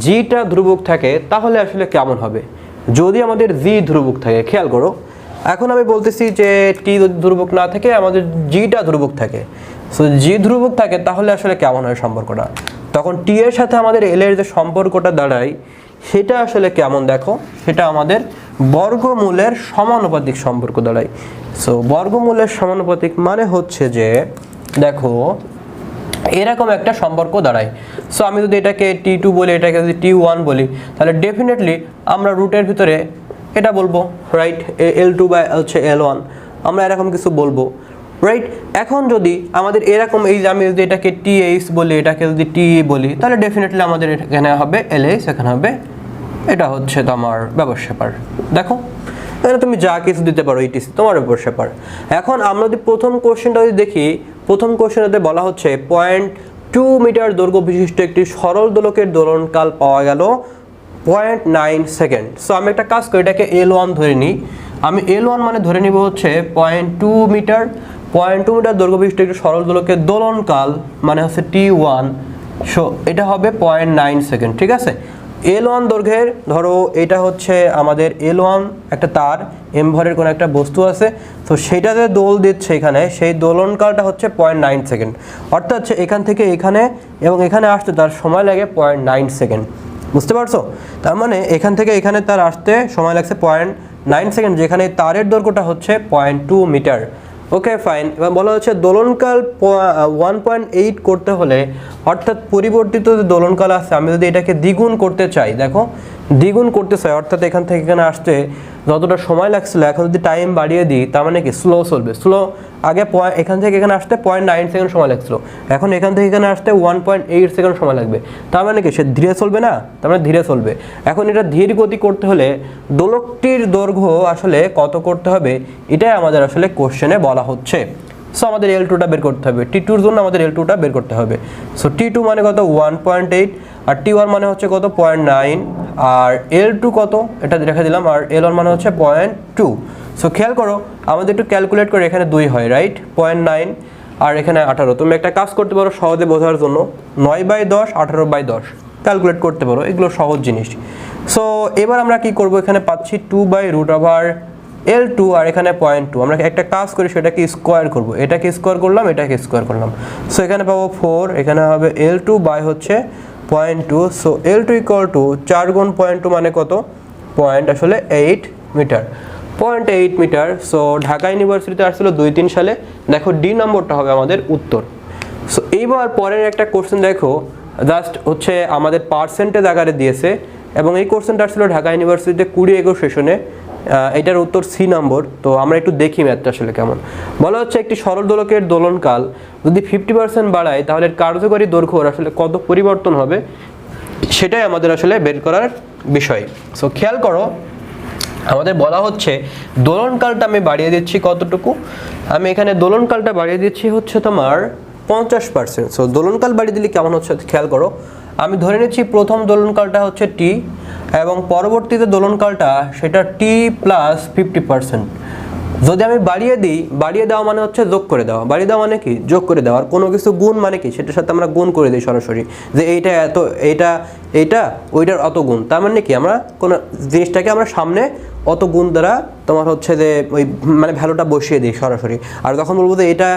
জিটা ধ্রুবক থাকে তাহলে আসলে কেমন হবে। যদি আমাদের জি ধ্রুবক থাকে, খেয়াল করো, এখন আমি বলতেছি যে টি ধ্রুবক না থাকে, আমাদের জিটা ধ্রুবক থাকে। সো জি ধ্রুবক থাকে তাহলে আসলে কেমন হয় সম্পর্কটা, তখন টি এর সাথে আমাদের এল এর যে সম্পর্কটা দাঁড়ায় সেটা আসলে কেমন, দেখো সেটা আমাদের বর্গমূলের সমানুপাতিক সম্পর্ক দাঁড়ায়। সো বর্গমূলের সমানুপাতিক মানে হচ্ছে যে দেখো এরকম একটা সম্পর্ক দাঁড়ায়। সো আমি যদি এটাকে T2 বলি, এটাকে যদি T1 বলি, তাহলে ডেফিনেটলি আমরা রুটের ভিতরে এটা বলবো, রাইট, L2 বা হচ্ছে L1, আমরা এরকম কিছু বলবো, রাইট। এখন যদি আমাদের এরকম এই যে আমি যদি এটাকে TH বলি, এটাকে যদি TE বলি, তাহলে ডেফিনেটলি আমাদের এখানে হবে LH, এখানে হবে এটা হচ্ছে তোমার ব্যবহার ব্যাপার। দেখো এখানে তুমি যা কিছু দিতে পারো, ইটিসি তোমার উপর ব্যাপার। এখন আমরা যদি প্রথম কোশ্চেনটা যদি দেখি, প্রথম কোশ্চেনেতে বলা হচ্ছে 0.2 মিটার দৈর্ঘ্য বিশিষ্ট একটি সরল দোলকের দোলনকাল পাওয়া গেল 0.9 সেকেন্ড। সো আমি একটা কাজ করি, এটাকে L1 ধরে নিই। আমি L1 মানে ধরে নিব হচ্ছে 0.2 মিটার, 0.2 মিটার দৈর্ঘ্য বিশিষ্ট একটি সরল দোলকের দোলনকাল মানে হচ্ছে T1। সো এটা হবে 0.9 সেকেন্ড, ঠিক আছে। L1 দৈর্ঘ্যের, ধরো এটা হচ্ছে আমাদের L1 একটা তার, এম ভরের কোনো একটা বস্তু আছে, তো সেটাতে দোল দিচ্ছে এখানে, সেই দোলনকালটা হচ্ছে 0.9 সেকেন্ড। অর্থাৎ এখান থেকে এখানে এবং এখানে আসতে তার সময় লাগে 0.9 সেকেন্ড, বুঝতে পারছো? তার মানে এখান থেকে এখানে তার আসতে সময় লাগছে 0.9 সেকেন্ড, যেখানে তারের দৈর্ঘ্যটা হচ্ছে 0.2 মিটার। Okay fine. এবার বলা হচ্ছে দোলনকাল 1.8 করতে হলে, অর্থাৎ পরিবর্তিত যে দোলনকাল আছে আমি যদি এটাকে দ্বিগুণ করতে চাই, দেখো দ্বিগুণ করতে চাই, অর্থাৎ এখান থেকে এখানে আসতে যতটা সময় লাগছিল এখন যদি টাইম বাড়িয়ে দিই, তার মানে কি স্লো চলবে। স্লো আগে এখান থেকে এখানে আসতে 0.9 সেকেন্ড সময় লাগছিল, এখন এখান থেকে এখানে আসতে 1.8 সেকেন্ড সময় লাগবে। তার মানে কি সে ধীরে চলবে না, তার মানে ধীরে চলবে। এখন এটা ধীর গতি করতে হলে দোলকটির দৈর্ঘ্য আসলে কত করতে হবে, এটাই আমাদের আসলে কোশ্চেনে বলা হচ্ছে। সো আমাদের L2টা বের করতে হবে, T2 এর জন্য আমাদের L2টা বের করতে হবে। সো T2 মানে কত 1.8, আর T1 মানে হচ্ছে কত 0.9, আর L2 কত এটা রেখে দিলাম, আর L1 মানে হচ্ছে 0.2। সো খেয়াল করো আমাদের একটু ক্যালকুলেট করে, এখানে 2 হয়, রাইট, 0.9 আর এখানে 18। তুমি একটা কাজ করতে পারো সহজে বোঝার জন্য, 9/10 18/10 ক্যালকুলেট করতে পারো, এগুলো সহজ জিনিস। সো এবার আমরা কি করব, এখানে পাচ্ছি 2/√L2 আর এখানে 0.2। আমরা একটা কাজ করি, সেটাকে স্কোয়ার করব, এটাকে স্কোয়ার করলাম, এটাকে স্কোয়ার করলাম। সো এখানে পাবো 4, এখানে হবে L2 বাই হচ্ছে 0.2। সো L2 ইকুয়াল টু 4 গুণ 0.2 মানে কত, আসলে 8 মিটার, 0.8 মিটার। সো ঢাকা ইউনিভার্সিটিতে আসছিল 2-3 সালে। দেখো ডি নম্বরটা হবে আমাদের উত্তর। সো এইবার পরের একটা কোশ্চেন দেখো, জাস্ট হচ্ছে আমাদের পার্সেন্টেজ আকারে দিয়েছে, এবং এই কোশ্চেনটা আসছিল ঢাকা ইউনিভার্সিটিতে 20-21 সেশনে। এটার উত্তর সি নম্বর। তো আমরা একটু দেখি ম্যাথটা আসলে কেমন। বলা হচ্ছে একটি সরল দোলকের দোলনকাল যদি 50% বাড়ায় তাহলে কার্যকরী দৈর্ঘ্যর আসলে কত পরিবর্তন হবে, সেটাই আমাদের আসলে বের করার বিষয়। সো খেয়াল করো আমাদের বলা হচ্ছে দোলনকালটা আমি বাড়িয়ে দিচ্ছি কতটুকু, আমি এখানে দোলনকালটা বাড়িয়ে দিচ্ছি হচ্ছে তোমার 50%। সো দোলনকাল বাড়িয়ে দিলে কেমন হচ্ছে খেয়াল করো, আমি ধরে নিচ্ছি প্রথম দোলনকালটা হচ্ছে টি, এবং পরবর্তীতে দোলনকালটা সেটা টি প্লাস 50%। যদি আমি বাড়িয়ে দিই, বাড়িয়ে দেওয়া মানে হচ্ছে যোগ করে দেওয়া, বাড়িয়ে দেওয়া মানে কি যোগ করে দেওয়া, আর কোনো কিছু গুণ মানে কি সেটার সাথে আমরা গুণ করে দিই সরাসরি, যে এইটা এত, এইটা ওইটার অত গুণ। তার মানে কি আমরা কোনো জিনিসটাকে আমরা সামনে অত গুণ দ্বারা তোমার হচ্ছে যে ওই মানে ভ্যালুটা বসিয়ে দিই সরাসরি। আর তখন বলবো যে এটা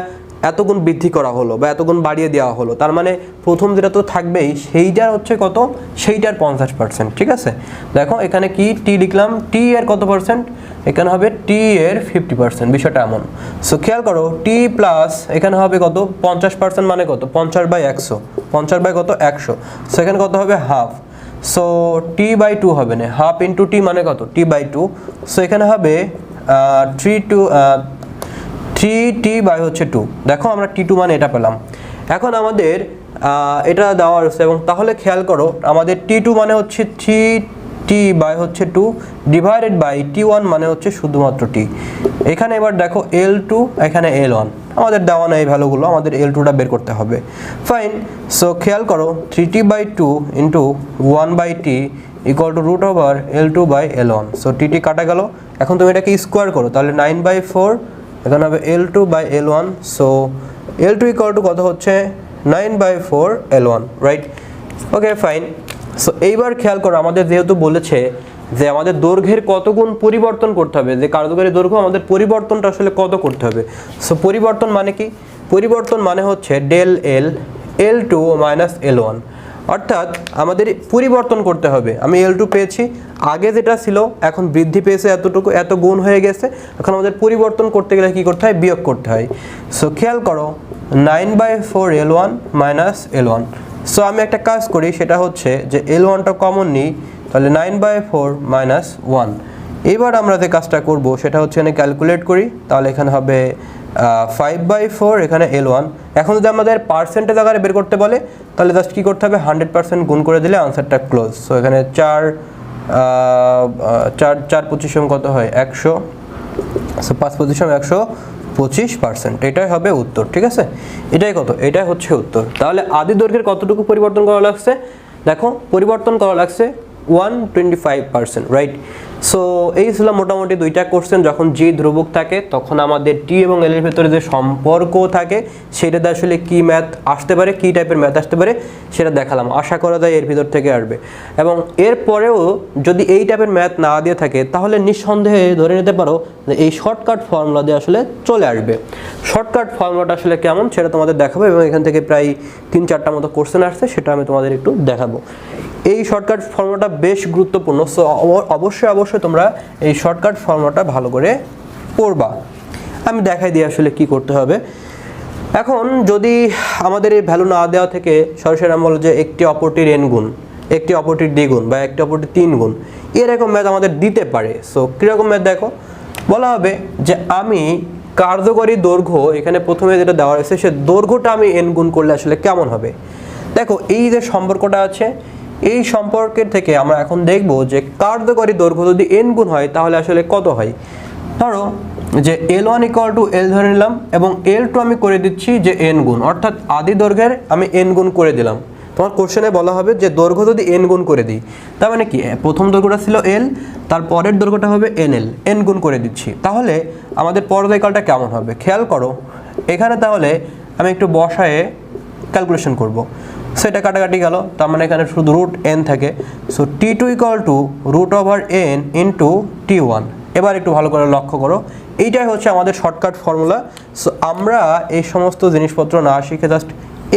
এত গুণ বৃদ্ধি করা হলো বা এত গুণ বাড়িয়ে দেওয়া হলো, তার মানে প্রথম যেটা তো থাকবেই সেইটার হচ্ছে কত, সেইটার 50%, ঠিক আছে। দেখো এখানে কি টি লিখলাম, টি এর কত পার্সেন্ট, এখানে হবে টি এর 50%, বিষয়টা এমন। সো খেয়াল করো টি প্লাস এখানে হবে কত 50% মানে কত 50/100, 50 কত 100। সো এখানে কত হবে হাফ। সো t/2 হবে না, হাফ ইন্টু টি মানে কত t/2। সো এখানে হবে 3t বাই হচ্ছে 2। দেখো আমরা t2 মানে এটা পেলাম। এখন আমাদের এটা দেওয়া আছে, এবং তাহলে খেয়াল করো আমাদের t2 মানে হচ্ছে 3t বাই হচ্ছে 2 ডিভাইডেড বাই t1 মানে হচ্ছে শুধুমাত্র t। এখানে এবার দেখো L2 এখানে L1, আমাদের দেওয়া নেই ভ্যালুগুলো, আমাদের L2টা বের করতে হবে। ফাইন, সো খেয়াল করো 3t/2 into 1/t equal to root over L2/L1। So T কাটা গেল, এখন তুমি এটাকে স্কোয়ার করো, তাহলে 9/4 এখানে হবে L2/L1। So L2 equal to কত হচ্ছে 9/4 L1, right? Okay fine. So এইবার খেয়াল করো, আমাদের যেহেতু বলেছে যে আমাদের দৈর্ঘ্যের কত গুণ পরিবর্তন করতে হবে, যে কার্যকরী দৈর্ঘ্য আমাদের পরিবর্তনটা আসলে কত করতে হবে। সো পরিবর্তন মানে কি? পরিবর্তন মানে হচ্ছে del L L2 minus L1, অর্থাৎ আমাদের পরিবর্তন করতে হবে। আমি L2 পেয়েছি, আগে যেটা ছিল এখন বৃদ্ধি পেয়েছে এতটুকু, এত গুণ হয়ে গেছে, এখন আমাদের পরিবর্তন করতে গেলে কি করতে হয়? বিয়োগ করতে হয়। সো খেয়াল করো 9/4 L1 মাইনাস L1। সো আমি একটা কাজ করি, সেটা হচ্ছে যে L1টা কমন নিই, তাহলে 9/4 মাইনাস 1। এবার আমরা যে কাজটা করব সেটা হচ্ছে এখানে ক্যালকুলেট করি, তাহলে এখানে হবে 5/4 এখানে L1। এখন যদি আমাদের পার্সেন্টেজ আকারে বের করতে বলে তাহলে জাস্ট কী করতে হবে? 100% গুণ করে দিলে আনসারটা ক্লোজ। সো এখানে 4 কত হয়? 100। সো 5 125%, এটাই হবে উত্তর, ঠিক আছে? এটাই কত? এটাই হচ্ছে উত্তর। তাহলে আদি দৈর্ঘ্যের কতটুকু পরিবর্তন করা লাগছে? দেখো পরিবর্তন করা লাগছে 125%, রাইট? সো এই ছিল মোটামুটি দুইটা কোশ্চেন। যখন জি ধ্রুবক থাকে তখন আমাদের টি এবং এল এর ভেতরে যে সম্পর্ক থাকে সেটাতে আসলে কি ম্যাথ আসতে পারে, কি টাইপের ম্যাথ আসতে পারে সেটা দেখালাম। আশা করা যায় এর ভিতর থেকে আসবে, এবং এরপরেও যদি এই টাইপের ম্যাথ না দিয়ে থাকে তাহলে নিঃসন্দেহে ধরে নিতে পারো যে এই শর্টকাট ফর্মুলা দিয়ে আসলে চলে আসবে। শর্টকাট ফর্মুলাটা আসলে কেমন সেটা তোমাদের দেখাবো, এবং এখান থেকে প্রায় 3-4টা মতো কোশ্চেন আসছে, সেটা আমি তোমাদের একটু দেখাবো। এই শর্টকাট ফর্মুলাটা বেশ গুরুত্বপূর্ণ। সো অবশ্যই তোমরা এই শর্টকাট ফর্মুলাটা ভালো করে পড়বা। আমি দেখাই দিই আসলে কি করতে হবে। এখন যদি আমাদের এই ভ্যালু না দেওয়া থেকে সরাসরি আমরা বলো যে একটি অপরটির n গুণ, একটি অপরটির দ্বিগুণ, বা একটি অপরটির 3 গুণ, এরকম ম্যাথ আমাদের দিতে পারে। সো কীরকম ম্যাথ দেখো, বলা হবে যে আমি কার্যকরী দৈর্ঘ্য, এখানে প্রথমে যেটা দেওয়া রয়েছে সে দৈর্ঘ্যটা আমি n গুণ করলে আসলে কেমন হবে। দেখো এই যে সম্পর্কটা আছে, এই সম্পর্কের থেকে আমরা এখন দেখব যে কার্যকরী দৈর্ঘ্য যদি n গুণ হয় তাহলে আসলে কত হয়। ধরো যে L1 ইকুয়াল টু L ধরে নিলাম, এবং L2 আমি করে দিচ্ছি যে n গুণ, অর্থাৎ আদি দৈর্ঘ্যের আমি n গুণ করে দিলাম। তোমার কোশ্চেনে বলা হবে যে দৈর্ঘ্য যদি n গুণ করে দিই, তার মানে কি প্রথম দৈর্ঘ্যটা ছিল L, তার পরের দৈর্ঘ্যটা হবে NL, n গুণ করে দিচ্ছি, তাহলে আমাদের পর্যায়কালটা কেমন হবে খেয়াল করো। এখানে তাহলে আমি একটু বসায়ে ক্যালকুলেশন করব। সেটা কাটাকাটি গেল, তার মানে এখানে শুধু রুট n থাকে। So t2 equal to root over n into t1। এবার একটু ভালো করে লক্ষ্য করো, এইটাই হচ্ছে আমাদের শর্টকাট ফর্মুলা। সো আমরা এই সমস্ত জিনিসপত্র না শিখে জাস্ট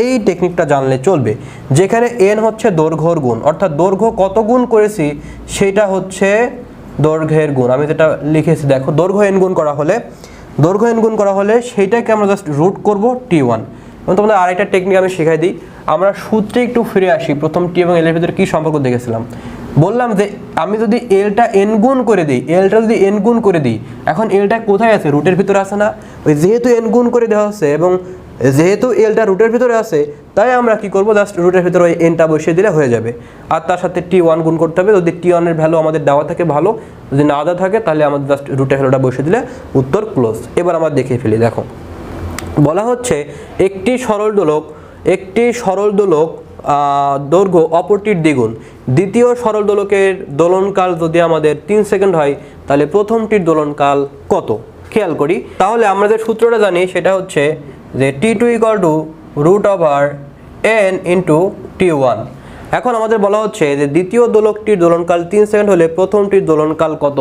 এই টেকনিকটা জানলে চলবে, যেখানে n হচ্ছে দৈর্ঘ্যর গুণ, অর্থাৎ দৈর্ঘ্য কত গুণ করেছি সেটা হচ্ছে দৈর্ঘ্যের গুণ। আমি যেটা লিখেছি দেখো, দৈর্ঘ্য n গুণ করা হলে সেইটাকে আমরা জাস্ট রুট করব t1। এবং তোমাদের আরেকটা টেকনিক আমি শেখাই দিই, আমরা সূত্রে একটু ফিরে আসি। প্রথম টি এবং এল এর ভিতরে কী সম্পর্ক দেখেছিলাম, বললাম যে আমি যদি এলটা n গুণ করে দিই, এখন এলটা কোথায় আছে? রুটের ভিতরে আছে না? ওই যেহেতু n গুণ করে দেওয়া হচ্ছে এবং যেহেতু এলটা রুটের ভিতরে আছে, তাই আমরা কি করব, জাস্ট রুটের ভিতরে ওই এনটা বসিয়ে দিলে হয়ে যাবে। আর তার সাথে t1 গুণ করতে হবে। যদি t1 এর ভ্যালু আমাদের দেওয়া থাকে ভালো, যদি না দেওয়া থাকে তাহলে আমাদের জাস্ট রুটের ভ্যালুটা বসিয়ে দিলে উত্তর ক্লোজ। এবার আমরা দেখে ফেলি। দেখো বলা হচ্ছে একটি সরল দোলক দৈর্ঘ্য অপরটির দ্বিগুণ, দ্বিতীয় সরল দোলকের দোলনকাল যদি আমাদের 3 সেকেন্ড হয় তাহলে প্রথমটির দোলনকাল কত? খেয়াল করি, তাহলে আমরা যে সূত্রটা জানি সেটা হচ্ছে যে t2 equal to root over n into t1। এখন আমাদের বলা হচ্ছে যে দ্বিতীয় দোলকটির দোলনকাল 3 সেকেন্ড হলে প্রথমটির দোলনকাল কত।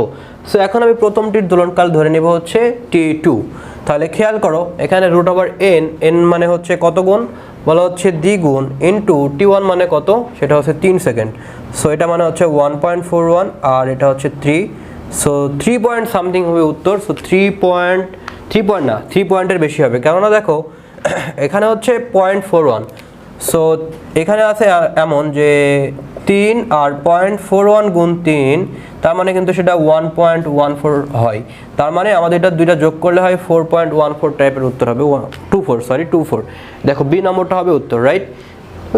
সো এখন আমি প্রথমটির দোলনকাল ধরে নেব হচ্ছে t2। তাহলে খেয়াল করো এখানে রুট ওভার n মানে হচ্ছে কত গুণ, বলা হচ্ছে দ্বিগুণ, ইন্টু t1 মানে কত, সেটা হচ্ছে 3 সেকেন্ড। সো এটা মানে হচ্ছে 1.41, আর এটা হচ্ছে 3। সো 3 পয়েন্ট সামথিং হবে উত্তর। সো 3 পয়েন্টের বেশি হবে, কেননা দেখো এখানে হচ্ছে 0.41। সো এখানে আছে এমন যে 3 আর 0.41 গুণ 3, তার মানে কিন্তু সেটা 1.14 হয়। তার মানে আমাদের এটা দুইটা যোগ করলে হয় 4.14 টাইপের উত্তর হবে, 24। দেখো বি নম্বরটা হবে উত্তর, রাইট?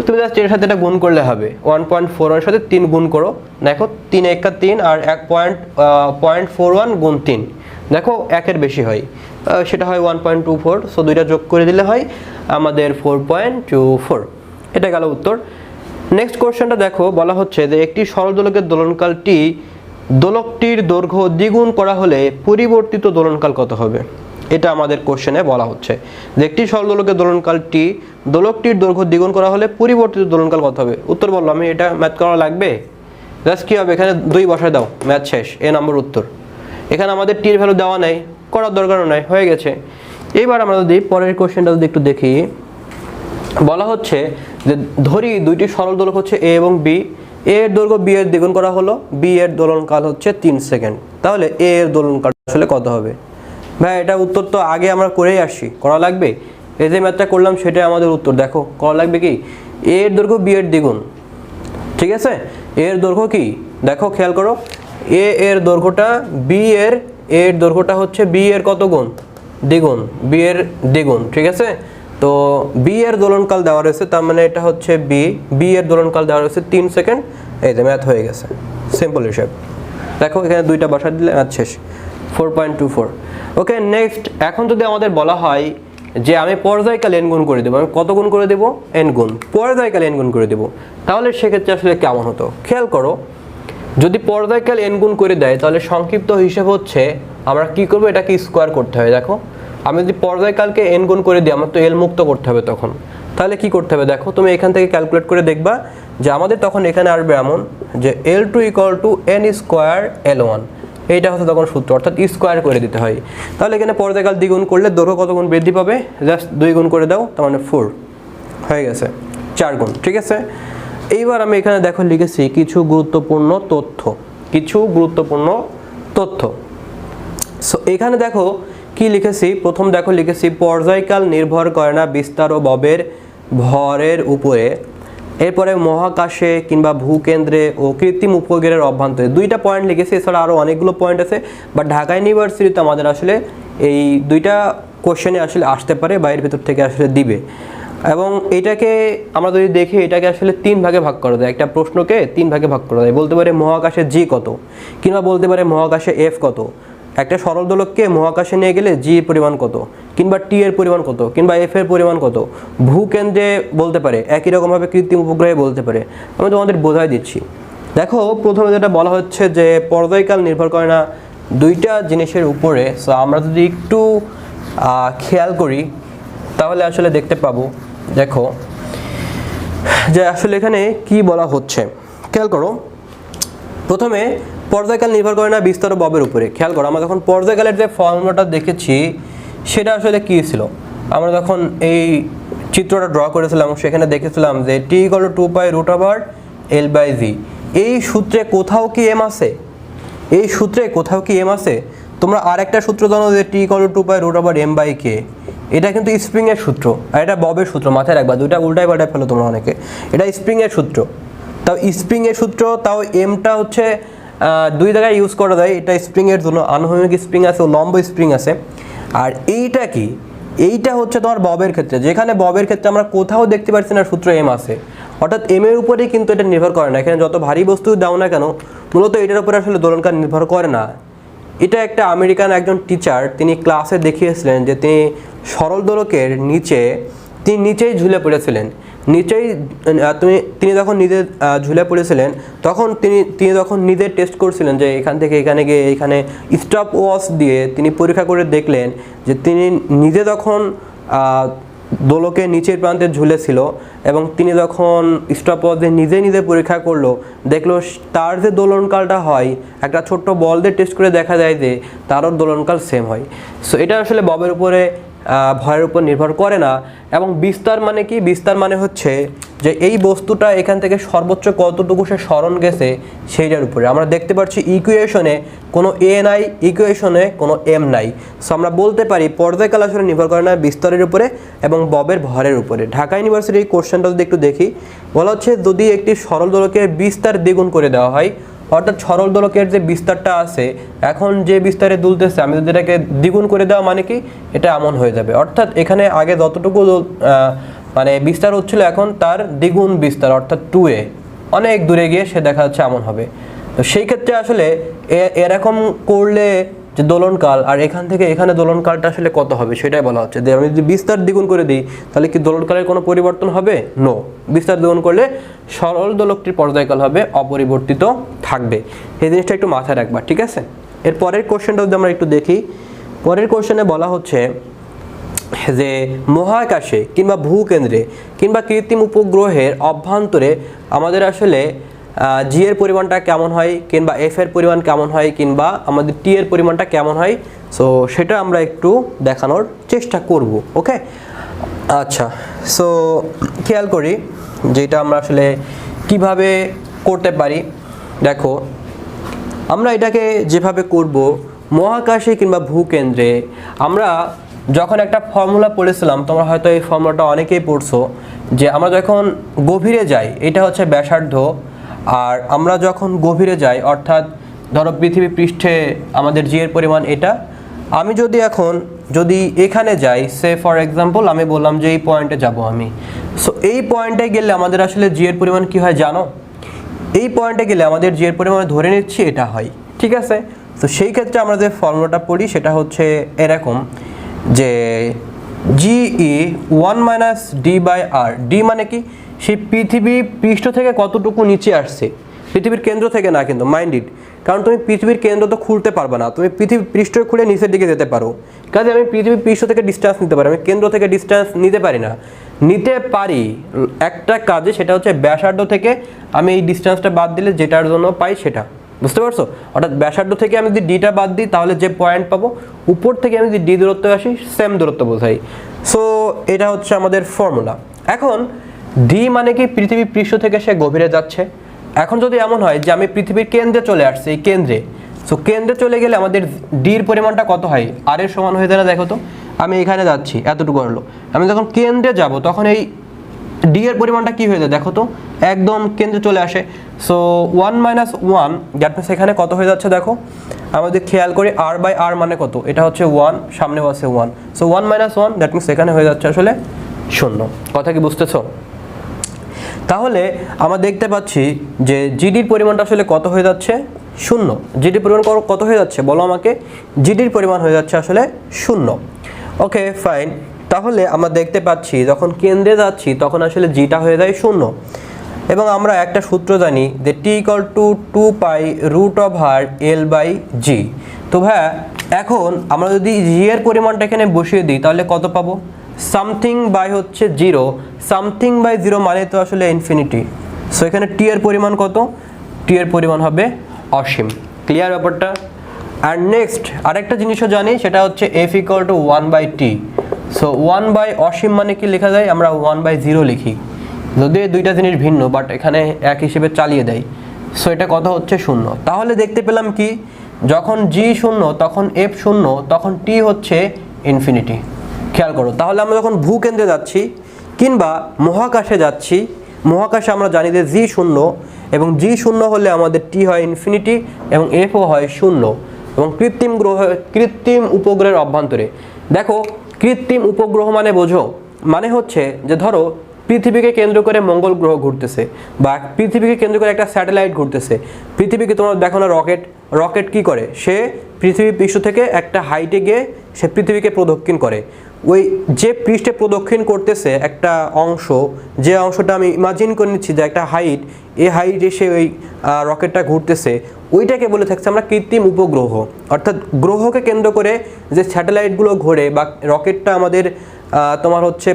তুমি জাস্ট এর সাথে এটা গুণ করলে হবে, 1.41 এর সাথে 3 গুণ করো। দেখো 3 একা 3 আর 0.41 গুণ 3, দেখো 1-এর বেশি হয়। সেটা হয় 1.24, সো দুইটা যোগ করে দিলে হয় আমাদের 4.24। এটা গেল উত্তর। নেক্সট কোশ্চেনটা দেখো, বলা হচ্ছে যে একটি সরল দোলকের দোলনকালটি দোলকটির দৈর্ঘ্য দ্বিগুণ করা হলে পরিবর্তিত দোলনকাল কত হবে। এটা আমাদের কোশ্চেনে বলা হচ্ছে যে একটি সরল দোলকের দোলনকালটি দোলকটির দৈর্ঘ্য দ্বিগুণ করা হলে পরিবর্তিত দোলনকাল কত হবে। উত্তর বললাম আমি, এটা ম্যাথ করা লাগবে, জাস্ট কী হবে এখানে 2 বসায় দাও, ম্যাথ শেষ, এ নম্বর উত্তর। এখানে আমাদের টির ভ্যালু দেওয়া নেই, করার দরকারও নাই, হয়ে গেছে। এইবার আমরা যদি পরের কোশ্চেনটা যদি একটু দেখি, বলা হচ্ছে যে ধরি দুইটি সরল দোলক হচ্ছে এ এবং বি, এ এর দৈর্ঘ্য বি এর দ্বিগুণ করা হলো, বি এর দোলনকাল হচ্ছে 3 সেকেন্ড, তাহলে এ এর দোলনকাল আসলে কত হবে। ভাই এটা উত্তর তো আগে আমরা করেই আসি, করা লাগবে, এই যে ম্যাথটা করলাম সেটাই আমাদের উত্তর। দেখো করা লাগবে কি, এ এর দৈর্ঘ্য বি এর দ্বিগুণ, ঠিক আছে, এ এর দৈর্ঘ্য কি দেখো খেয়াল করো, এ এর দৈর্ঘ্যটা বি এর, এ এর দৈর্ঘ্যটা হচ্ছে বি এর কত গুণ, দ্বিগুণ, বি এর দ্বিগুণ, ঠিক আছে। তো বি এর দোলনকাল দেওয়া রয়েছে, তার মানে এটা হচ্ছে বি এর দোলনকাল দেওয়া রয়েছে 3 সেকেন্ড, এই যে ম্যাথ হয়ে গেছে, সিম্পল হিসাব। দেখো এখানে দুইটা বসা দিলে ম্যাথ শেষ, 4.24। ওকে, নেক্সট এখন যদি আমাদের বলা হয় যে আমি পর্যায়কাল n গুণ করে দেবো, আমি কত গুণ করে দেবো, n গুণ, পর্যায়কাল n গুণ করে দেবো, তাহলে সেক্ষেত্রে আসলে কেমন হতো খেয়াল করো। যদি পর্যায়কাল n গুণ করে দেয় তাহলে সংক্ষিপ্ত হিসাব হচ্ছে আমরা কি করবো, এটাকে স্কোয়ার করতে হবে। দেখো আমি যদি পর্যায়কালকে n গুণ করে দিই, আমার তো l মুক্ত করতে হবে তখন, তাহলে কি করতে হবে দেখো, তুমি এখান থেকে ক্যালকুলেট করে দেখবা যে আমাদের তখন এখানে আসবে এমন যে L2 = n স্কোয়ার L1, এইটা হচ্ছে তখন সূত্র, অর্থাৎ স্কোয়ার করে দিতে হয়। তাহলে এখানে পর্যায়কাল দ্বিগুণ করলে দৈর্ঘ্য কত গুণ বৃদ্ধি পাবে, জাস্ট 2 গুণ করে দাও, তার মানে 4 হয়ে গেছে, 4 গুণ, ঠিক আছে। এইবার আমি এখানে দেখো লিখেছি কিছু গুরুত্বপূর্ণ তথ্য। সো এখানে দেখো কি লিখেছি, প্রথম দেখো লিখেছি পর্যায়কাল নির্ভর করে না বিস্তার ও ববের ভরের উপরে, এরপরে মহাকাশে কিংবা ভূকেন্দ্রে ও কৃত্রিম উপগ্রহের অভ্যন্তরে, দুইটা পয়েন্ট লিখেছি, এছাড়া আরও অনেকগুলো পয়েন্ট আছে, বাট ঢাকা ইউনিভার্সিটিতে আমাদের আসলে এই দুইটা কোশ্চেনে আসলে আসতে পারে, বাইরের ভিতর থেকে আসলে দিবে। এবং এটাকে আমরা যদি দেখি, এটাকে আসলে 3 ভাগে ভাগ করা যায়, একটা প্রশ্নকে 3 ভাগে ভাগ করা যায়। বলতে পারে মহাকাশে জি কত, কিংবা বলতে পারে মহাকাশে এফ কত, একটা সরল দোলককে মহাকাশে নিয়ে গেলে জি এর পরিমাণ কত, কিংবা টি এর পরিমাণ কত, কিংবা এফ এর পরিমাণ কত, ভূকেন্দ্রে বলতে পারে, একই রকমভাবে কৃত্রিম উপগ্রহে বলতে পারে। আমি তোমাদের বোঝাই দিচ্ছি। দেখো প্রথমে যেটা বলা হচ্ছে যে পর্যায়কাল নির্ভর করে না দুইটা জিনিসের উপরে। সো আমরা যদি একটু খেয়াল করি তাহলে আসলে দেখতে পাবো, দেখো যে আসলে এখানে কি বলা হচ্ছে, খেয়াল করো। প্রথমে পর্যায়কাল নির্ভর করে না বিস্তার ও ববের উপরে, খেয়াল করো আমরা যখন পর্যায়কালের যে ফর্মুলাটা দেখেছি সেটা আসলে কি ছিল, আমরা যখন এই চিত্রটা ড্র করেছিলাম সেখানে দেখেছিলাম যে t = 2π√L/g, এই সূত্রে কোথাও কি m আছে, এই সূত্রে কোথাও কি m আছে। তোমরা আরেকটা সূত্র জানো যে t = 2π√m/k, এটা কিন্তু স্প্রিং এর সূত্র, আর এটা ববের সূত্র, মাথায় রাখবা, দুইটা উল্টায় পাল্টায় ফেলো তোমরা অনেকে। এটা স্প্রিং এর সূত্র, তাও স্প্রিং এর সূত্র, তাও এমটা হচ্ছে 2 জায়গায় ইউজ করা যায়। এটা স্প্রিং এর জন্য আনুভূমিক স্প্রিং আছে ও লম্ব স্প্রিং আছে। আর এইটা কি, এইটা হচ্ছে তোমার ববের ক্ষেত্রে, যেখানে ববের ক্ষেত্রে আমরা কোথাও দেখতে পাচ্ছি না সূত্র এম আছে, অর্থাৎ এম এর উপরেই কিন্তু এটা নির্ভর করে না। এখানে যত ভারী বস্তু দাও না কেন, মূলত এটার উপরে আসলে দোলনকাল নির্ভর করে না। এটা একটা আমেরিকান একজন টিচার, তিনি ক্লাসে দেখিয়েছিলেন যে তিনি সরল দোলকের নিচেই ঝুলে পড়েছিলেন, তিনি যখন নিজে ঝুলে পড়েছিলেন তখন তিনি যখন নিজে টেস্ট করছিলেন যে এখান থেকে এখানে গিয়ে এখানে স্টপ ওয়াচ দিয়ে তিনি পরীক্ষা করে দেখলেন যে তিনি নিজে যখন দোলকের নিচের প্রান্তে ঝুলেছিল এবং তিনি যখন স্টপ ওয়াচ দিয়ে নিজে পরীক্ষা করলো, দেখলো তার যে দোলনকালটা হয় একটা ছোট্ট বল দিয়ে টেস্ট করে দেখা যায় যে তারও দোলনকাল সেম হয়। সো এটা আসলে ববের উপরে ভরের উপর নির্ভর করে না। এবং বিস্তার মানে কি, বিস্তার মানে হচ্ছে যে এই বস্তুটা এখান থেকে সর্বোচ্চ কতটুকু সে সরণ গেছে সেইটার উপরে। আমরা দেখতে পাচ্ছি ইকুয়েশনে কোনো এ নাই, ইকুয়েশনে কোনো এম নাই। সো আমরা বলতে পারি পর্যায়কাল আসলে নির্ভর করে না বিস্তারের উপরে এবং ববের ভরের উপরে। ঢাকা ইউনিভার্সিটির কোশ্চেনটা যদি একটু দেখি, বলা হচ্ছে যদি একটি সরল দোলকের বিস্তার দ্বিগুণ করে দেওয়া হয়, অর্থাৎ সরল দোলকের যে বিস্তারটা আছে এখন যে বিস্তারে দুলতেছে আমি যদি এটাকে দ্বিগুণ করে দেওয়া মানে কি এটা এমন হয়ে যাবে, অর্থাৎ এখানে আগে যতটুকু মানে বিস্তার হচ্ছিল এখন তার দ্বিগুণ বিস্তার, অর্থাৎ 2a, অনেক দূরে গিয়ে সে দেখা যাচ্ছে এমন হবে। তো সেই ক্ষেত্রে আসলে এরকম করলে যে দোলনকাল আর এখান থেকে এখানে দোলনকালটা আসলে কত হবে সেটাই বলা হচ্ছে। যে আমি যদি বিস্তার দ্বিগুণ করে দিই তাহলে কি দোলনকালের কোনো পরিবর্তন হবে? নো। বিস্তার দ্বিগুণ করলে সরল দোলকটির পর্যায়কাল হবে অপরিবর্তিত থাকবে। এই জিনিসটা একটু মাথায় রাখবা, ঠিক আছে? এর পরের কোশ্চেনটা যদি আমরা একটু দেখি, পরের কোশ্চেনে বলা হচ্ছে যে মহাকাশে কিংবা ভূকেন্দ্রে কিংবা কৃত্রিম উপগ্রহের অভ্যন্তরে আমাদের আসলে জি এর পরিমাণটা কেমন হয়, কিংবা এফ এর পরিমাণ কেমন হয়, কিংবা আমাদের টি এর পরিমাণটা কেমন হয়, সো সেটা আমরা একটু দেখানোর চেষ্টা করব। ওকে, আচ্ছা, সো খেয়াল করি যেটা আমরা আসলে কিভাবে করতে পারি। দেখো, আমরা এটাকে যেভাবে করব, মহাকাশে কিংবা ভূকেন্দ্রে আমরা যখন একটা ফর্মুলা পড়েছিলাম, তোমরা হয়তো এই ফর্মুলাটা অনেকেই পড়ছো, যে আমরা যখন গভীরে যাই এটা হচ্ছে ব্যাসার্ধ, আর আমরা যখন গভীরে যাই অর্থাৎ ধরো পৃথিবী পৃষ্ঠে আমাদের জি এর পরিমাণ এটা, আমি যদি এখানে যাই, সে ফর এক্সাম্পল আমি বললাম যে এই পয়েন্টে যাব আমি, সো এই পয়েন্টে গেলে আমাদের আসলে জি এর পরিমাণ কি হয় জানো? এই পয়েন্টে গেলে আমাদের জি এর পরিমাণ ধরে নিচ্ছি এটা হয়, ঠিক আছে? তো সেই ক্ষেত্রে আমরা যে ফর্মুলাটা পড়ি সেটা হচ্ছে এরকম, যে জিই 1 - d/r। ডি মানে কি? সেই পৃথিবী পৃষ্ঠ থেকে কতটুকু নিচে আসছে, পৃথিবীর কেন্দ্র থেকে না কিন্তু, মাইন্ড ইট, কারণ তুমি পৃথিবীর কেন্দ্র তো খুলতে পারবে না, তুমি পৃথিবী পৃষ্ঠ খুলে নিচের দিকে যেতে পারো, কাজে আমি পৃথিবীর পৃষ্ঠ থেকে ডিস্টেন্স নিতে পারি, আমি কেন্দ্র থেকে ডিস্টেন্স নিতে পারি না। নিতে পারি একটা কাজে, সেটা হচ্ছে ব্যাসার্ধ থেকে আমি এই ডিস্টেন্সটা বাদ দিলে যেটার জন্য পাই সেটা, বুঝতে পারছো? অর্থাৎ ব্যাসার্ধ থেকে আমি যদি ডিটা বাদ দিই তাহলে যে পয়েন্ট পাবো, উপর থেকে আমি যদি ডি দূরত্ব আসি সেম দূরত্ব বোঝাই। সো এটা হচ্ছে আমাদের ফর্মুলা। এখন ডি মানে কি? পৃথিবী পৃষ্ঠ থেকে সে গভীরে যাচ্ছে। এখন যদি এমন হয় যে আমি পৃথিবীর কেন্দ্রে চলে আসছি, এই কেন্দ্রে, সো কেন্দ্রে চলে গেলে আমাদের ডির পরিমাণটা কত হয়? আর এর সমান হয়ে যায় না? দেখো তো, আমি এখানে যাচ্ছি, এতটুকু হলো, আমি যখন কেন্দ্রে যাব তখন এই ডি এর পরিমাণটা কি হয়ে যায় দেখো তো, একদম কেন্দ্রে চলে আসে। সো 1 - 1 দ্যাট মিনস এখানে কত হয়ে যাচ্ছে দেখো, আমাদের খেয়াল করি r/r মানে কত, এটা হচ্ছে 1, সামনেও আছে 1, সো 1 - 1 দ্যাট মিনস এখানে হয়ে যাচ্ছে আসলে 0। কথা কি বুঝতেছো? তাহলে আমরা দেখতে পাচ্ছি যে জিডির পরিমাণটা আসলে কত হয়ে যাচ্ছে? 0। জিডির পরিমাণ কত হয়ে যাচ্ছে বলো আমাকে? জিডির পরিমাণ হয়ে যাচ্ছে আসলে 0। ওকে, ফাইন। তাহলে আমরা দেখতে পাচ্ছি যখন কেন্দ্রে যাচ্ছি তখন আসলে জিটা হয়ে যায় 0, এবং আমরা একটা সূত্র জানি যে টি = 2π√r/L/g। তো ভাইয়া এখন আমরা যদি জি এর পরিমাণটা এখানে বসিয়ে দিই তাহলে কত পাবো? সামথিং বাই হচ্ছে 0, সামথিং বাই 0 মানে তো আসলে ইনফিনিটি। সো এখানে টি এর পরিমাণ কত? টি এর পরিমাণ হবে অসীম। ক্লিয়ার ব্যাপারটা? আর নেক্সট আরেকটা জিনিসও জানি, সেটা হচ্ছে f = 1/t। সো 1 অসীম মানে কি লেখা যায়? আমরা 1/0 লিখি, যদিও দুইটা জিনিস ভিন্ন, বাট এখানে এক হিসেবে চালিয়ে দেয়। সো এটা কত হচ্ছে? 0। তাহলে দেখতে পেলাম কি, যখন জি 0 তখন এফ 0, তখন টি হচ্ছে ইনফিনিটি। খেয়াল করো, তাহলে আমরা যখন ভূকেন্দ্রে যাচ্ছি কিংবা মহাকাশে যাচ্ছি, মহাকাশে আমরা জানি যে জি 0, এবং জি 0 হলে আমাদের টি হয় ইনফিনিটি এবং এফও হয় 0। এবং কৃত্রিম উপগ্রহের অভ্যন্তরে দেখো, কৃত্রিম উপগ্রহ মানে বোঝো, মানে হচ্ছে যে ধরো পৃথিবীকে কেন্দ্র করে মঙ্গল গ্রহ ঘুরতেছে, বা পৃথিবীকে কেন্দ্র করে একটা স্যাটেলাইট ঘুরতেছে। পৃথিবীকে তোমরা দেখো না, রকেট কি করে? সে পৃথিবী পৃষ্ঠ থেকে একটা হাইটে গিয়ে সে পৃথিবীকে প্রদক্ষিণ করে। ওই যে পৃষ্ঠে প্রদক্ষিণ করতেছে একটা অংশ, যে অংশটা আমি ইমাজিন করে নিচ্ছি যে একটা হাইট, এই হাইট এসে ওই রকেটটা ঘুরতেছে, ওইটাকে বলে থাকছে আমরা কৃত্রিম উপগ্রহ। অর্থাৎ গ্রহকে কেন্দ্র করে যে স্যাটেলাইটগুলো ঘোরে বা রকেটটা আমাদের তোমার হচ্ছে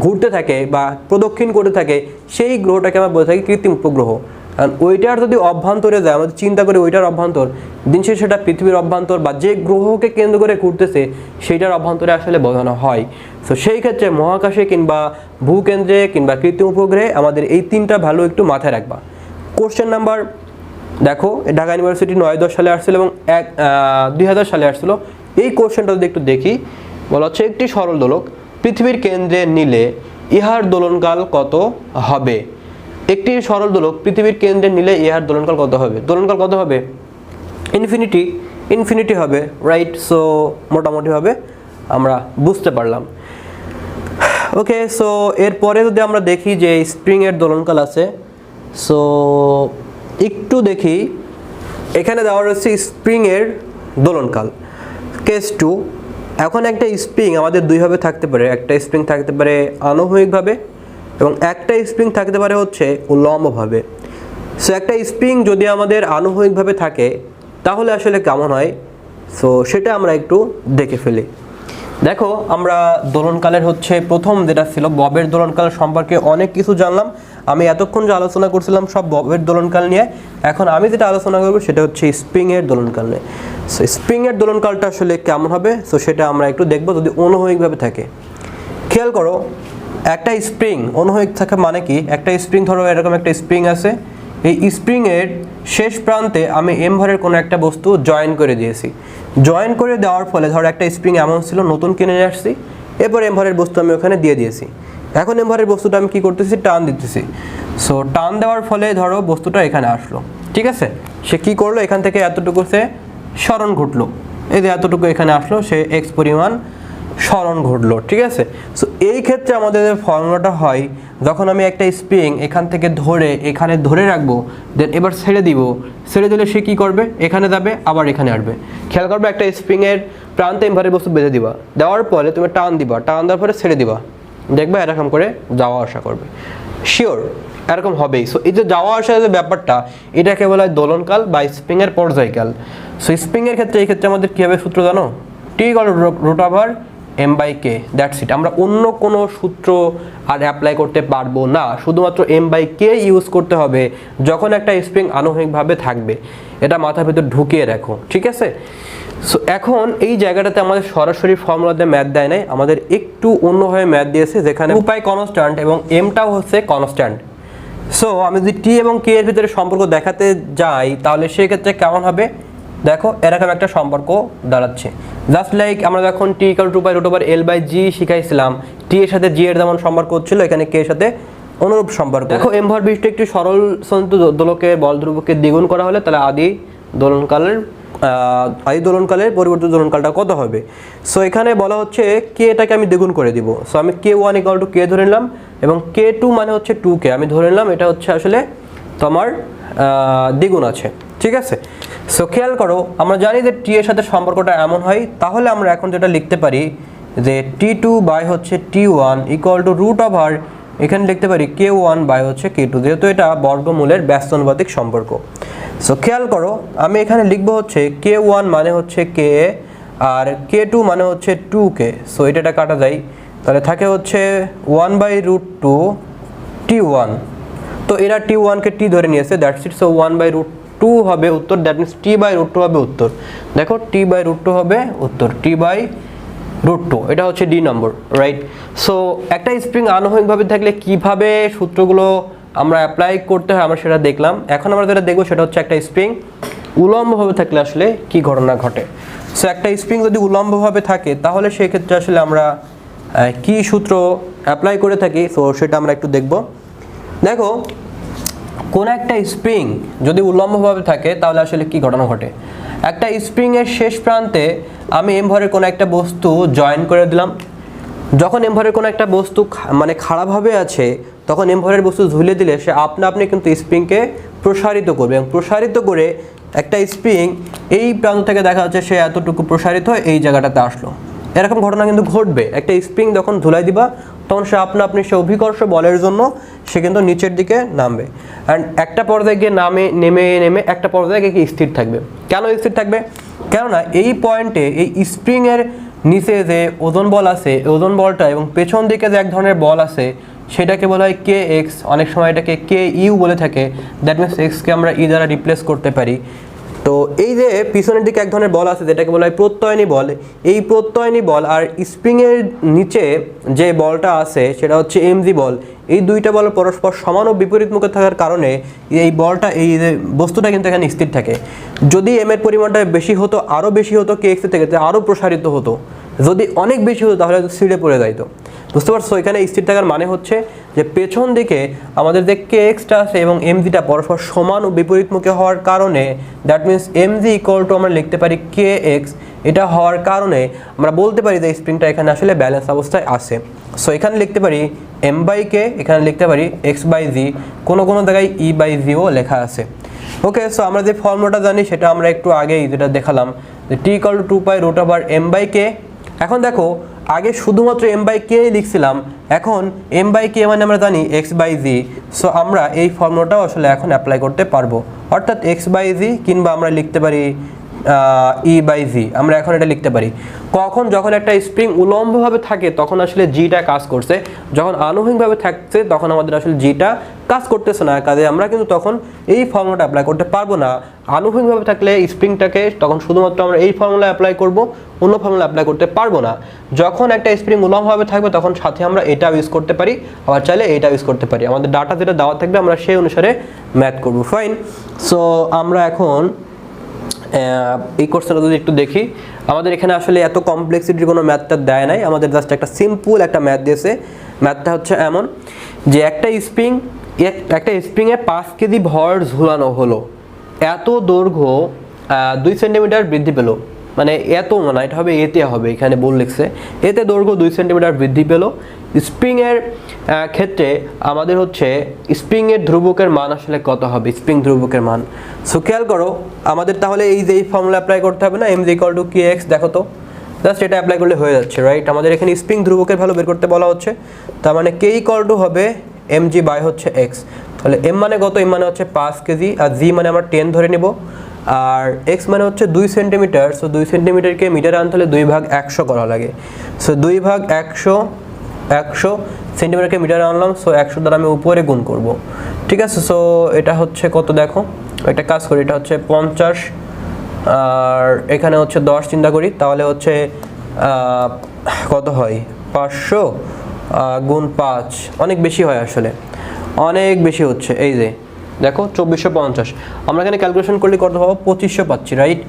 ঘুরতে থাকে বা প্রদক্ষিণ করতে থাকে, সেই গ্রহটাকে আমরা বলে থাকি কৃত্রিম উপগ্রহ। কারণ ওইটার যদি অভ্যন্তরে যায়, আমাদের চিন্তা করে ওইটার অভ্যন্তর, দিন শেষে সেটা পৃথিবীর অভ্যন্তর বা যে গ্রহকে কেন্দ্র করে ঘুরতেছে সেইটার অভ্যন্তরে আসলে বোঝানো হয়। তো সেই ক্ষেত্রে মহাকাশে কিংবা ভূকেন্দ্রে কিংবা কৃত্রিম উপগ্রহে আমাদের এই তিনটা ভ্যালু একটু মাথায় রাখবা। কোশ্চেন নাম্বার দেখো, ঢাকা ইউনিভার্সিটি 9-10 সালে আসছিল এবং 2000 সালে আসছিল। এই কোশ্চেনটা যদি একটু দেখি, বলা হচ্ছে একটি সরল দোলক পৃথিবীর কেন্দ্রে নিলে ইহার দোলনকাল কত হবে? একটি সরল দোলক পৃথিবীর কেন্দ্রে নিলে ইহার দোলনকাল কত হবে? দোলনকাল কত হবে? ইনফিনিটি হবে, রাইট? সো মোটামুটিভাবে আমরা বুঝতে পারলাম। ওকে, সো এরপরে যদি আমরা দেখি যে স্প্রিংয়ের দোলনকাল আছে, সো একটু দেখি, এখানে দেওয়া রয়েছে স্প্রিংয়ের দোলনকাল। কেস 2, এখন একটা স্প্রিং আমাদের দুইভাবে থাকতে পারে, একটা স্প্রিং থাকতে পারে আনুভূমিকভাবে এবং একটা স্প্রিং থাকতে পারে হচ্ছে উল্লম্বভাবে। সো একটা স্প্রিং যদি আমাদের আনুভূমিকভাবে থাকে তাহলে আসলে কেমন হয়, সো সেটা আমরা একটু দেখে ফেলি। দেখো আমরা দোলনকালের হচ্ছে প্রথম যেটা ছিল ববের দোলনকাল সম্পর্কে অনেক কিছু জানলাম। আমি এতক্ষণ যে আলোচনা করছিলাম সব ববের দোলনকাল নিয়ে, এখন আমি যেটা আলোচনা করব সেটা হচ্ছে স্প্রিংয়ের দোলনকাল নিয়ে। সো স্প্রিংয়ের দোলনকালটা আসলে কেমন হবে, সো সেটা আমরা একটু দেখব যদি অনুভূমিকভাবে থাকে। খেয়াল করো, একটা স্প্রিং অনুভূমিক থাকে মানে কি, একটা স্প্রিং ধরো এরকম একটা স্প্রিং আছে, এই স্প্রিংয়ের শেষ প্রান্তে আমি এম ভরের কোনো একটা বস্তু জয়েন করে দিয়েছি। জয়েন করে দেওয়ার ফলে ধরো একটা স্প্রিং এমন ছিল নতুন কিনে নিয়ে আসছি, এরপর এম ভরের বস্তু আমি ওখানে দিয়ে দিয়েছি। এখন এম ভরের বস্তুটা আমি কি করতেছি, টান দিতেছি। সো টান দেওয়ার ফলে ধরো বস্তুটা এখানে আসলো, ঠিক আছে। সে কি করলো, এখান থেকে এতটুকু সে সরণ ঘটলো, এই যে এতটুকু এখানে আসলো, সে এক্স পরিমাণ সরণ ঘটলো, ঠিক আছে। সো এই ক্ষেত্রে আমাদের যে ফর্মুলাটা হয়, যখন আমি একটা স্প্রিং এখান থেকে ধরে এখানে ধরে রাখবো, দেন এবার ছেড়ে দিব, ছেড়ে দিলে সে কী করবে, এখানে যাবে আবার এখানে আসবে। খেয়াল করবে একটা স্প্রিংয়ের প্রান্তে এম ভরের বস্তু বেঁধে দিবা, দেওয়ার পরে তুমি টান দিবা, টান দেওয়ার পরে ছেড়ে দিবা, দেখবে এরকম করে যাওয়া আসা করবে, শিওর এরকম হবেই। সো এই যে যাওয়া আসার যে ব্যাপারটা, এটাকে বলা হয় দোলনকাল বা স্প্রিংয়ের পর্যায়কাল। সো স্প্রিংয়ের ক্ষেত্রে এই ক্ষেত্রে আমাদের কী হবে সূত্র জানো, T equal root over m by k, that's it. আমরা অন্য কোনো সূত্র আর অ্যাপ্লাই করতে পারবো না, শুধুমাত্র এম বাই কে ইউজ করতে হবে যখন একটা স্প্রিং আনুভূমিকভাবে থাকবে। এটা মাথার ভিতর ঢুকিয়ে রাখো, ঠিক আছে। সো এখন এই জায়গাটাতে আমাদের সরাসরি ফর্মুলাতে ম্যাথ দেয় নাই, আমাদের একটু অন্যভাবে ম্যাথ দিয়েছে, যেখানে উপায় কনস্ট্যান্ট এবং এমটাও হচ্ছে কনস্ট্যান্ট। সো আমি যদি টি এবং কে এর ভিতরে সম্পর্ক দেখাতে যাই তাহলে সেক্ষেত্রে কেমন হবে, দেখো এরকম একটা সম্পর্ক দাঁড়াচ্ছে। জাস্ট লাইক আমরা যখন T equal to by root over L by g শিখাইছিলাম, টি এর সাথে জি এর যেমন সম্পর্ক হচ্ছিল, এখানে কে এর সাথে অনুরূপ সম্পর্ক। দেখো এম ভর বিশিষ্ট একটি সরল সন্ত দোলকের বল ধ্রুবককে দ্বিগুণ করা হলে তাহলে আদি দোলনকালের পরিবর্তিত দোলনকালটা কত হবে। সো এখানে বলা হচ্ছে কে এটাকে আমি দ্বিগুণ করে দিব। সো আমি কে ওয়ান ইকুয়াল টু কে ধরে নিলাম এবং কে টু মানে হচ্ছে 2k আমি ধরে নিলাম, এটা হচ্ছে আসলে তোমার দ্বিগুণ আছে, ঠিক আছে। সো খেয়াল করো, আমরা জানি যে টি এর সাথে সম্পর্কটা এমন হয়, তাহলে আমরা এখন যেটা লিখতে পারি যে টি টু বাই হচ্ছে T one equal to root over, এখানে লিখতে পারি কে ওয়ান বাই হচ্ছে কে টু, যেহেতু এটা বর্গমূলের ব্যস্তানুপাতিক সম্পর্ক। সো খেয়াল করো, আমি এখানে লিখবো হচ্ছে কে ওয়ান মানে হচ্ছে কে আর কে টু মানে হচ্ছে 2k। সো এটা কাটা যায়, তাহলে থাকে হচ্ছে 1 by root two T one. তো এরা টি ওয়ানকে টি ধরে নিয়েছে, that's it. So 1 by root two হবে উত্তর, that means T by root two হবে উত্তর। দেখো টি বাই রুট টু হবে উত্তর, টি বাই রুট টু, এটা হচ্ছে ডি নম্বর, রাইট। সো একটা স্প্রিং আনুভূমিকভাবে থাকলে কিভাবে সূত্রগুলো আমরা অ্যাপ্লাই করতে হয় আমরা সেটা দেখলাম। এখন আমরা যেটা দেখবো সেটা হচ্ছে একটা স্প্রিং উলম্বভাবে থাকলে আসলে কি ঘটনা ঘটে। সো একটা স্প্রিং যদি উলম্বভাবে থাকে তাহলে সেই ক্ষেত্রে আসলে আমরা কি সূত্র অ্যাপ্লাই করে থাকি, সো সেটা আমরা একটু দেখব। দেখো কোন একটা স্প্রিং যদি উলম্বভাবে থাকে তাহলে আসলে কি ঘটনা ঘটে। একটা স্প্রিংয়ের শেষ প্রান্তে আমি এম ভরের কোনো একটা বস্তু জয়েন করে দিলাম। যখন এম ভরের কোনো একটা বস্তু মানে খারাপভাবে আছে, তখন এম ভরের বস্তু ঝুলিয়ে দিলে সে আপনা আপনি কিন্তু স্প্রিংকে প্রসারিত করবে এবং প্রসারিত করে একটা স্প্রিং এই প্রান্ত থেকে দেখা যাচ্ছে সে এতটুকু প্রসারিত হয়ে এই জায়গাটাতে আসলো। এরকম ঘটনা কিন্তু ঘটবে। একটা স্প্রিং যখন ঝুলাই দিবা তখন সে আপনা আপনি সে অভিকর্ষ বলের জন্য সে কিন্তু নিচের দিকে নামবে, অ্যান্ড একটা পর্যায়ে গিয়ে নেমে একটা পর্যায়ে গিয়ে স্থির থাকবে। কেন স্থির থাকবে? কেননা এই পয়েন্টে এই স্প্রিংয়ের নিচে যে ওজন বল আছে, ওজন বলটা এবং পেছন দিকে যে এক ধরনের বল আছে সেটাকে বলা হয় কে এক্স, অনেক সময় এটাকে কে ইউ বলে থাকে। দ্যাট মিনস এক্সকে আমরা ই দ্বারা রিপ্লেস করতে পারি। তো এই যে পিছনের দিকে এক ধরনের বল আছে যেটাকে বলা হয় প্রত্যয়নী বল, এই প্রত্যয়নী বল আর স্প্রিংয়ের নিচে যে বলটা আছে সেটা হচ্ছে এমজি বল, এই দুইটা বল পরস্পর সমান ও বিপরীত মুখে থাকার কারণে এই বলটা এই যে বস্তুটা কিন্তু এখানে স্থির থাকে। যদি এম এর পরিমাণটা বেশি হতো, আরও বেশি হতো, কে এক্সের থেকে আরও প্রসারিত হতো। যদি অনেক বেশি হতো তাহলে ছিঁড়ে পড়ে যাইতো। বুঝতে পারছো? এখানে স্থির থাকার মানে হচ্ছে যে পেছন দিকে আমাদের যে কে এক্সটা আছে এবং এমজিটা পরস্পর সমান ও বিপরীতমুখী হওয়ার কারণে, that means MG equal to আমরা লিখতে পারি কে এক্স। এটা হওয়ার কারণে আমরা বলতে পারি যে স্প্রিংটা এখানে আসলে ব্যালেন্স অবস্থায় আছে। সো এখানে লিখতে পারি এম বাই কে, এখানে লিখতে পারি এক্স বাই জি, কোনো জায়গায় ই বাই জিও লেখা আছে। ওকে, সো আমরা যে ফর্মুলাটা জানি সেটা আমরা একটু আগেই যেটা দেখালাম যে t = 2π√m/k। এখন দেখো আগে শুধুমাত্র m/k লিখছিলাম, এখন m/k মানে আমরা জানি x/g। সো আমরা এই ফর্মুলাটাও আসলে এখন অ্যাপ্লাই করতে পারবো, অর্থাৎ x/g কিংবা আমরা লিখতে পারি e/g। আমরা এখন এটা লিখতে পারি কখন, যখন একটা স্প্রিং উলম্বভাবে থাকে তখন আসলে জিটা কাজ করছে, যখন আনুভূমিকভাবে থাকছে তখন আমাদের আসলে জিটা কাজ করতেছে না, কাজে আমরা কিন্তু তখন এই ফর্মুলাটা অ্যাপ্লাই করতে পারবো না। আনুভূমিকভাবে থাকলে স্প্রিংটাকে তখন শুধুমাত্র আমরা এই ফর্মুলা অ্যাপ্লাই করব, অন্য ফর্মুলা অ্যাপ্লাই করতে পারবো না। যখন একটা স্প্রিং উলম্বভাবে থাকবে তখন সাথে আমরা এটা ইউজ করতে পারি, আবার চাইলে এটা ইউজ করতে পারি। আমাদের ডাটা যেটা দেওয়া থাকবে আমরা সেই অনুসারে ম্যাথ করব। ফাইন, সো আমরা এখন এই কোর্সটা যদি একটু দেখি, আমাদের এখানে আসলে এত কমপ্লেক্সিটির কোনো ম্যাথটা দেয় নাই, আমাদের জাস্ট একটা সিম্পল একটা ম্যাথ দিয়েছে। ম্যাথটা হচ্ছে এমন যে একটা স্প্রিংয়ে 5 কেজি ভর ঝুলানো হলো, এত দৈর্ঘ্য 2 সেন্টিমিটার বৃদ্ধি পেল, মানে এত না, এটা হবে এতে হবে, এখানে বল লিখছে এতে দৈর্ঘ্য 2 সেন্টিমিটার বৃদ্ধি পেল। স্প্রিংয়ের ক্ষেত্রে আমাদের হচ্ছে স্প্রিংয়ের ধ্রুবকের মান আসলে কত হবে, স্প্রিং ধ্রুবকের মান। সো খেয়াল করো আমাদের তাহলে এই যে ফর্মুলা অ্যাপ্লাই করতে হবে না, m = kx, দেখো তো জাস্ট এটা অ্যাপ্লাই করলে হয়ে যাচ্ছে, রাইট। আমাদের এখানে স্প্রিং ধ্রুবকের ভ্যালু বের করতে বলা হচ্ছে, তার মানে k = হবে mg বাই হচ্ছে x। তাহলে m মানে কত, m মানে হচ্ছে 5 কেজি, আর g মানে আমরা 10 ধরে নিব, আর x মানে হচ্ছে 2 সেন্টিমিটার। সো 2 সেন্টিমিটারকে মিটারে আনতে হলে 2/100 করা লাগে। সো 2/100 সেন্টিমিটারকে মিটারে আনলাম, সো 100 দ্বারা আমি উপরে গুণ করব, ঠিক আছে। সো এটা হচ্ছে কত, দেখো একটা কাজ করি, এটা হচ্ছে 50 আর এখানে হচ্ছে 10 চিন্তা করি, তাহলে হচ্ছে কত হয়, 500 গুণ 5, অনেক বেশি হয় আসলে, অনেক বেশি হচ্ছে। এই যে দেখো 2450, আমরা এখানে ক্যালকুলেশন করলে কত পাবো, 2500 পাচ্ছি, রাইট।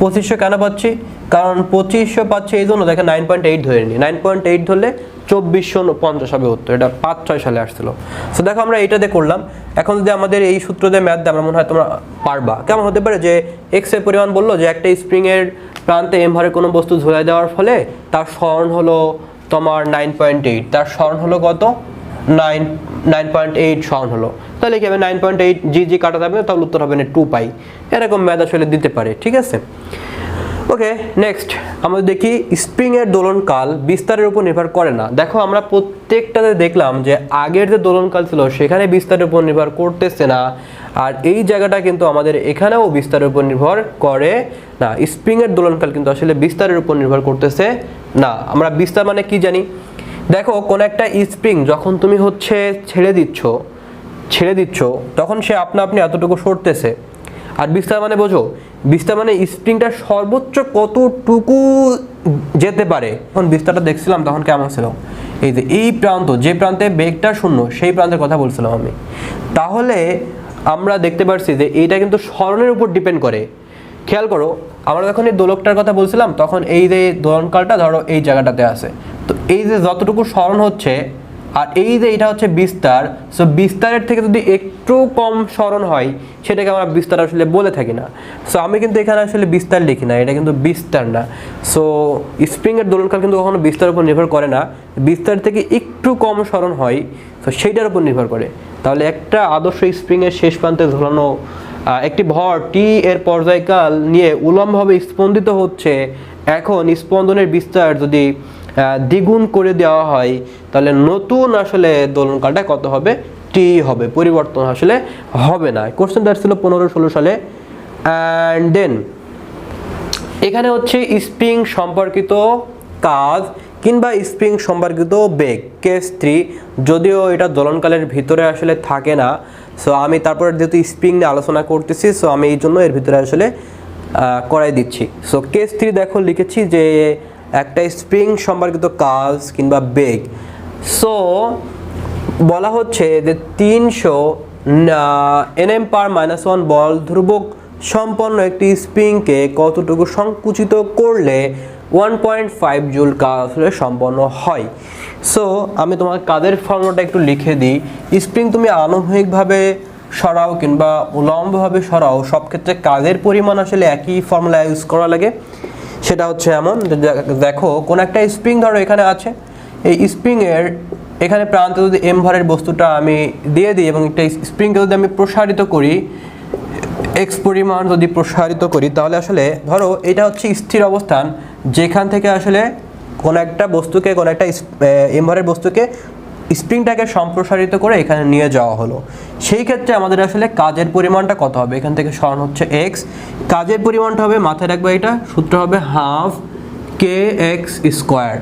2500 কেন পাচ্ছি, কারণ 2500 পাচ্ছি এই জন্য, দেখেন 9.8 ধরে নিই, 9.8 ধরলে 2450 হবে উত্তর, এটা 5-6 সালে আসছিল। সো দেখো আমরা এইটাতে করলাম। এখন যদি আমাদের এই সূত্র দিয়ে ম্যাথ দেয়, আমার মনে হয় তোমরা পারবা। কেমন হতে পারে যে এক্স এর পরিমাণ বললো যে একটা স্প্রিংয়ের প্রান্তে এম ভারের কোনো বস্তু ঝুলাই দেওয়ার ফলে তার স্মরণ হলো তোমার 9.8, তার স্মরণ হলো কত, 9.8 স্মরণ হলো, তাহলে কি হবে 9.8 জি কাটা যাবে, তাহলে উত্তর হবে না 2π। এরকম ম্যাথ আসলে দিতে পারে, ঠিক আছে। ওকে, নেক্সট আমরা দেখি স্প্রিংয়ের দোলনকাল বিস্তারের উপর নির্ভর করে না। দেখো আমরা প্রত্যেকটাতে দেখলাম যে আগের যে দোলনকাল ছিল সেখানে বিস্তারের উপর নির্ভর করতেছে না, আর এই জায়গাটা কিন্তু আমাদের এখানেও বিস্তারের উপর নির্ভর করে না। স্প্রিংয়ের দোলনকাল কিন্তু আসলে বিস্তারের উপর নির্ভর করতেছে না। আমরা বিস্তার মানে কি জানি, দেখো কোন একটা স্প্রিং যখন তুমি হচ্ছে ছেড়ে দিচ্ছ তখন সে আপনা আপনি এতটুকু সরতেছে। আর বিস্তার মানে বোঝো, বিস্তার মানে স্প্রিংটা সর্বোচ্চ কতটুকু যেতে পারে। এখন বিস্তারটা দেখছিলাম তখন কেমন ছিল, এই যে এই প্রান্ত, যে প্রান্তে বেগটা শূন্য সেই প্রান্তের কথা বলছিলাম আমি। তাহলে আমরা দেখতে পাচ্ছি যে এইটা কিন্তু স্মরণের উপর ডিপেন্ড করে। খেয়াল করো আমরা যখন এই দোলকটার কথা বলছিলাম তখন এই যে দোলনকালটা ধরো এই জায়গাটাতে আছে, তো এই যে যতটুকু স্মরণ হচ্ছে আর এই যে এটা হচ্ছে বিস্তার, সো বিস্তারের থেকে যদি একটু কম স্মরণ হয় সেটাকে আমরা বিস্তার আসলে বলে থাকি না। সো আমি কিন্তু এখানে আসলে বিস্তার লিখি না, এটা কিন্তু বিস্তার না। সো স্প্রিংয়ের দোলনকাল কিন্তু কখনো বিস্তারের উপর নির্ভর করে না, বিস্তার থেকে একটু কম স্মরণ হয়, তো সেইটার উপর নির্ভর করে। তাহলে একটা আদর্শ স্প্রিংয়ের শেষ প্রান্তে ঝোলানো একটি ভর টি এর পর্যায়কাল নিয়ে উলম্বভাবে স্পন্দিত হচ্ছে। এখন স্পন্দনের বিস্তার যদি দ্বিগুণ করে দেওয়া হয় তাহলে নতুন আসলে দোলনকালটা কত হবে, টি হবে, পরিবর্তন আসলে হবে না। কোশ্চেনটা ছিল 15-16 সালে। অ্যান্ড দেন এখানে হচ্ছে স্প্রিং সম্পর্কিত কাজ কিংবা স্প্রিং সম্পর্কিত বেগ, কেস 3, যদিও এটা দোলনকালের ভিতরে আসলে থাকে না। সো আমি তারপরে যেহেতু স্প্রিং নিয়ে আলোচনা করতেছি, সো আমি এই জন্য এর ভিতরে আসলে করাই দিচ্ছি। সো কেস 3 দেখো লিখেছি যে একটা স্প্রিং সম্পর্কিত কাজ কিংবা বেগ। সো বলা হচ্ছে যে 300 Nm/-1 বল ধ্রুবক সম্পন্ন একটি স্প্রিংকে কতটুকু সংকুচিত করলে 1.5 জুল কাজ আসলে সম্পন্ন হয়। সো আমি তোমার কাজের ফর্মুলাটা একটু লিখে দিই। স্প্রিং তুমি আনুভূমিকভাবে সরাও কিংবা উলম্বভাবে সরাও, সব ক্ষেত্রে কাজের পরিমাণ আসলে একই ফর্মুলা ইউজ করা লাগে। সেটা হচ্ছে এমন, দেখো কোন একটা স্প্রিং ধরো এখানে আছে, এই স্প্রিংয়ের এখানে প্রান্তে যদি এম ভারের বস্তুটা আমি দিয়ে দিই এবং একটা স্প্রিংকে যদি আমি প্রসারিত করি এক্স পরিমাণ যদি প্রসারিত করি তাহলে আসলে ধরো এটা হচ্ছে স্থির অবস্থান, যেখান থেকে আসলে কোনো একটা বস্তুকে, কোনো একটা এমভরের বস্তুকে স্প্রিংটাকে সম্প্রসারিত করে এখানে নিয়ে যাওয়া হলো। সেই ক্ষেত্রে আমাদের আসলে কাজের পরিমাণটা কত হবে? এখান থেকে সরণ হচ্ছে এক্স, কাজের পরিমাণটা হবে, মাথায় রাখবে এটা সূত্র হবে হাফ কে এক্স স্কোয়ার।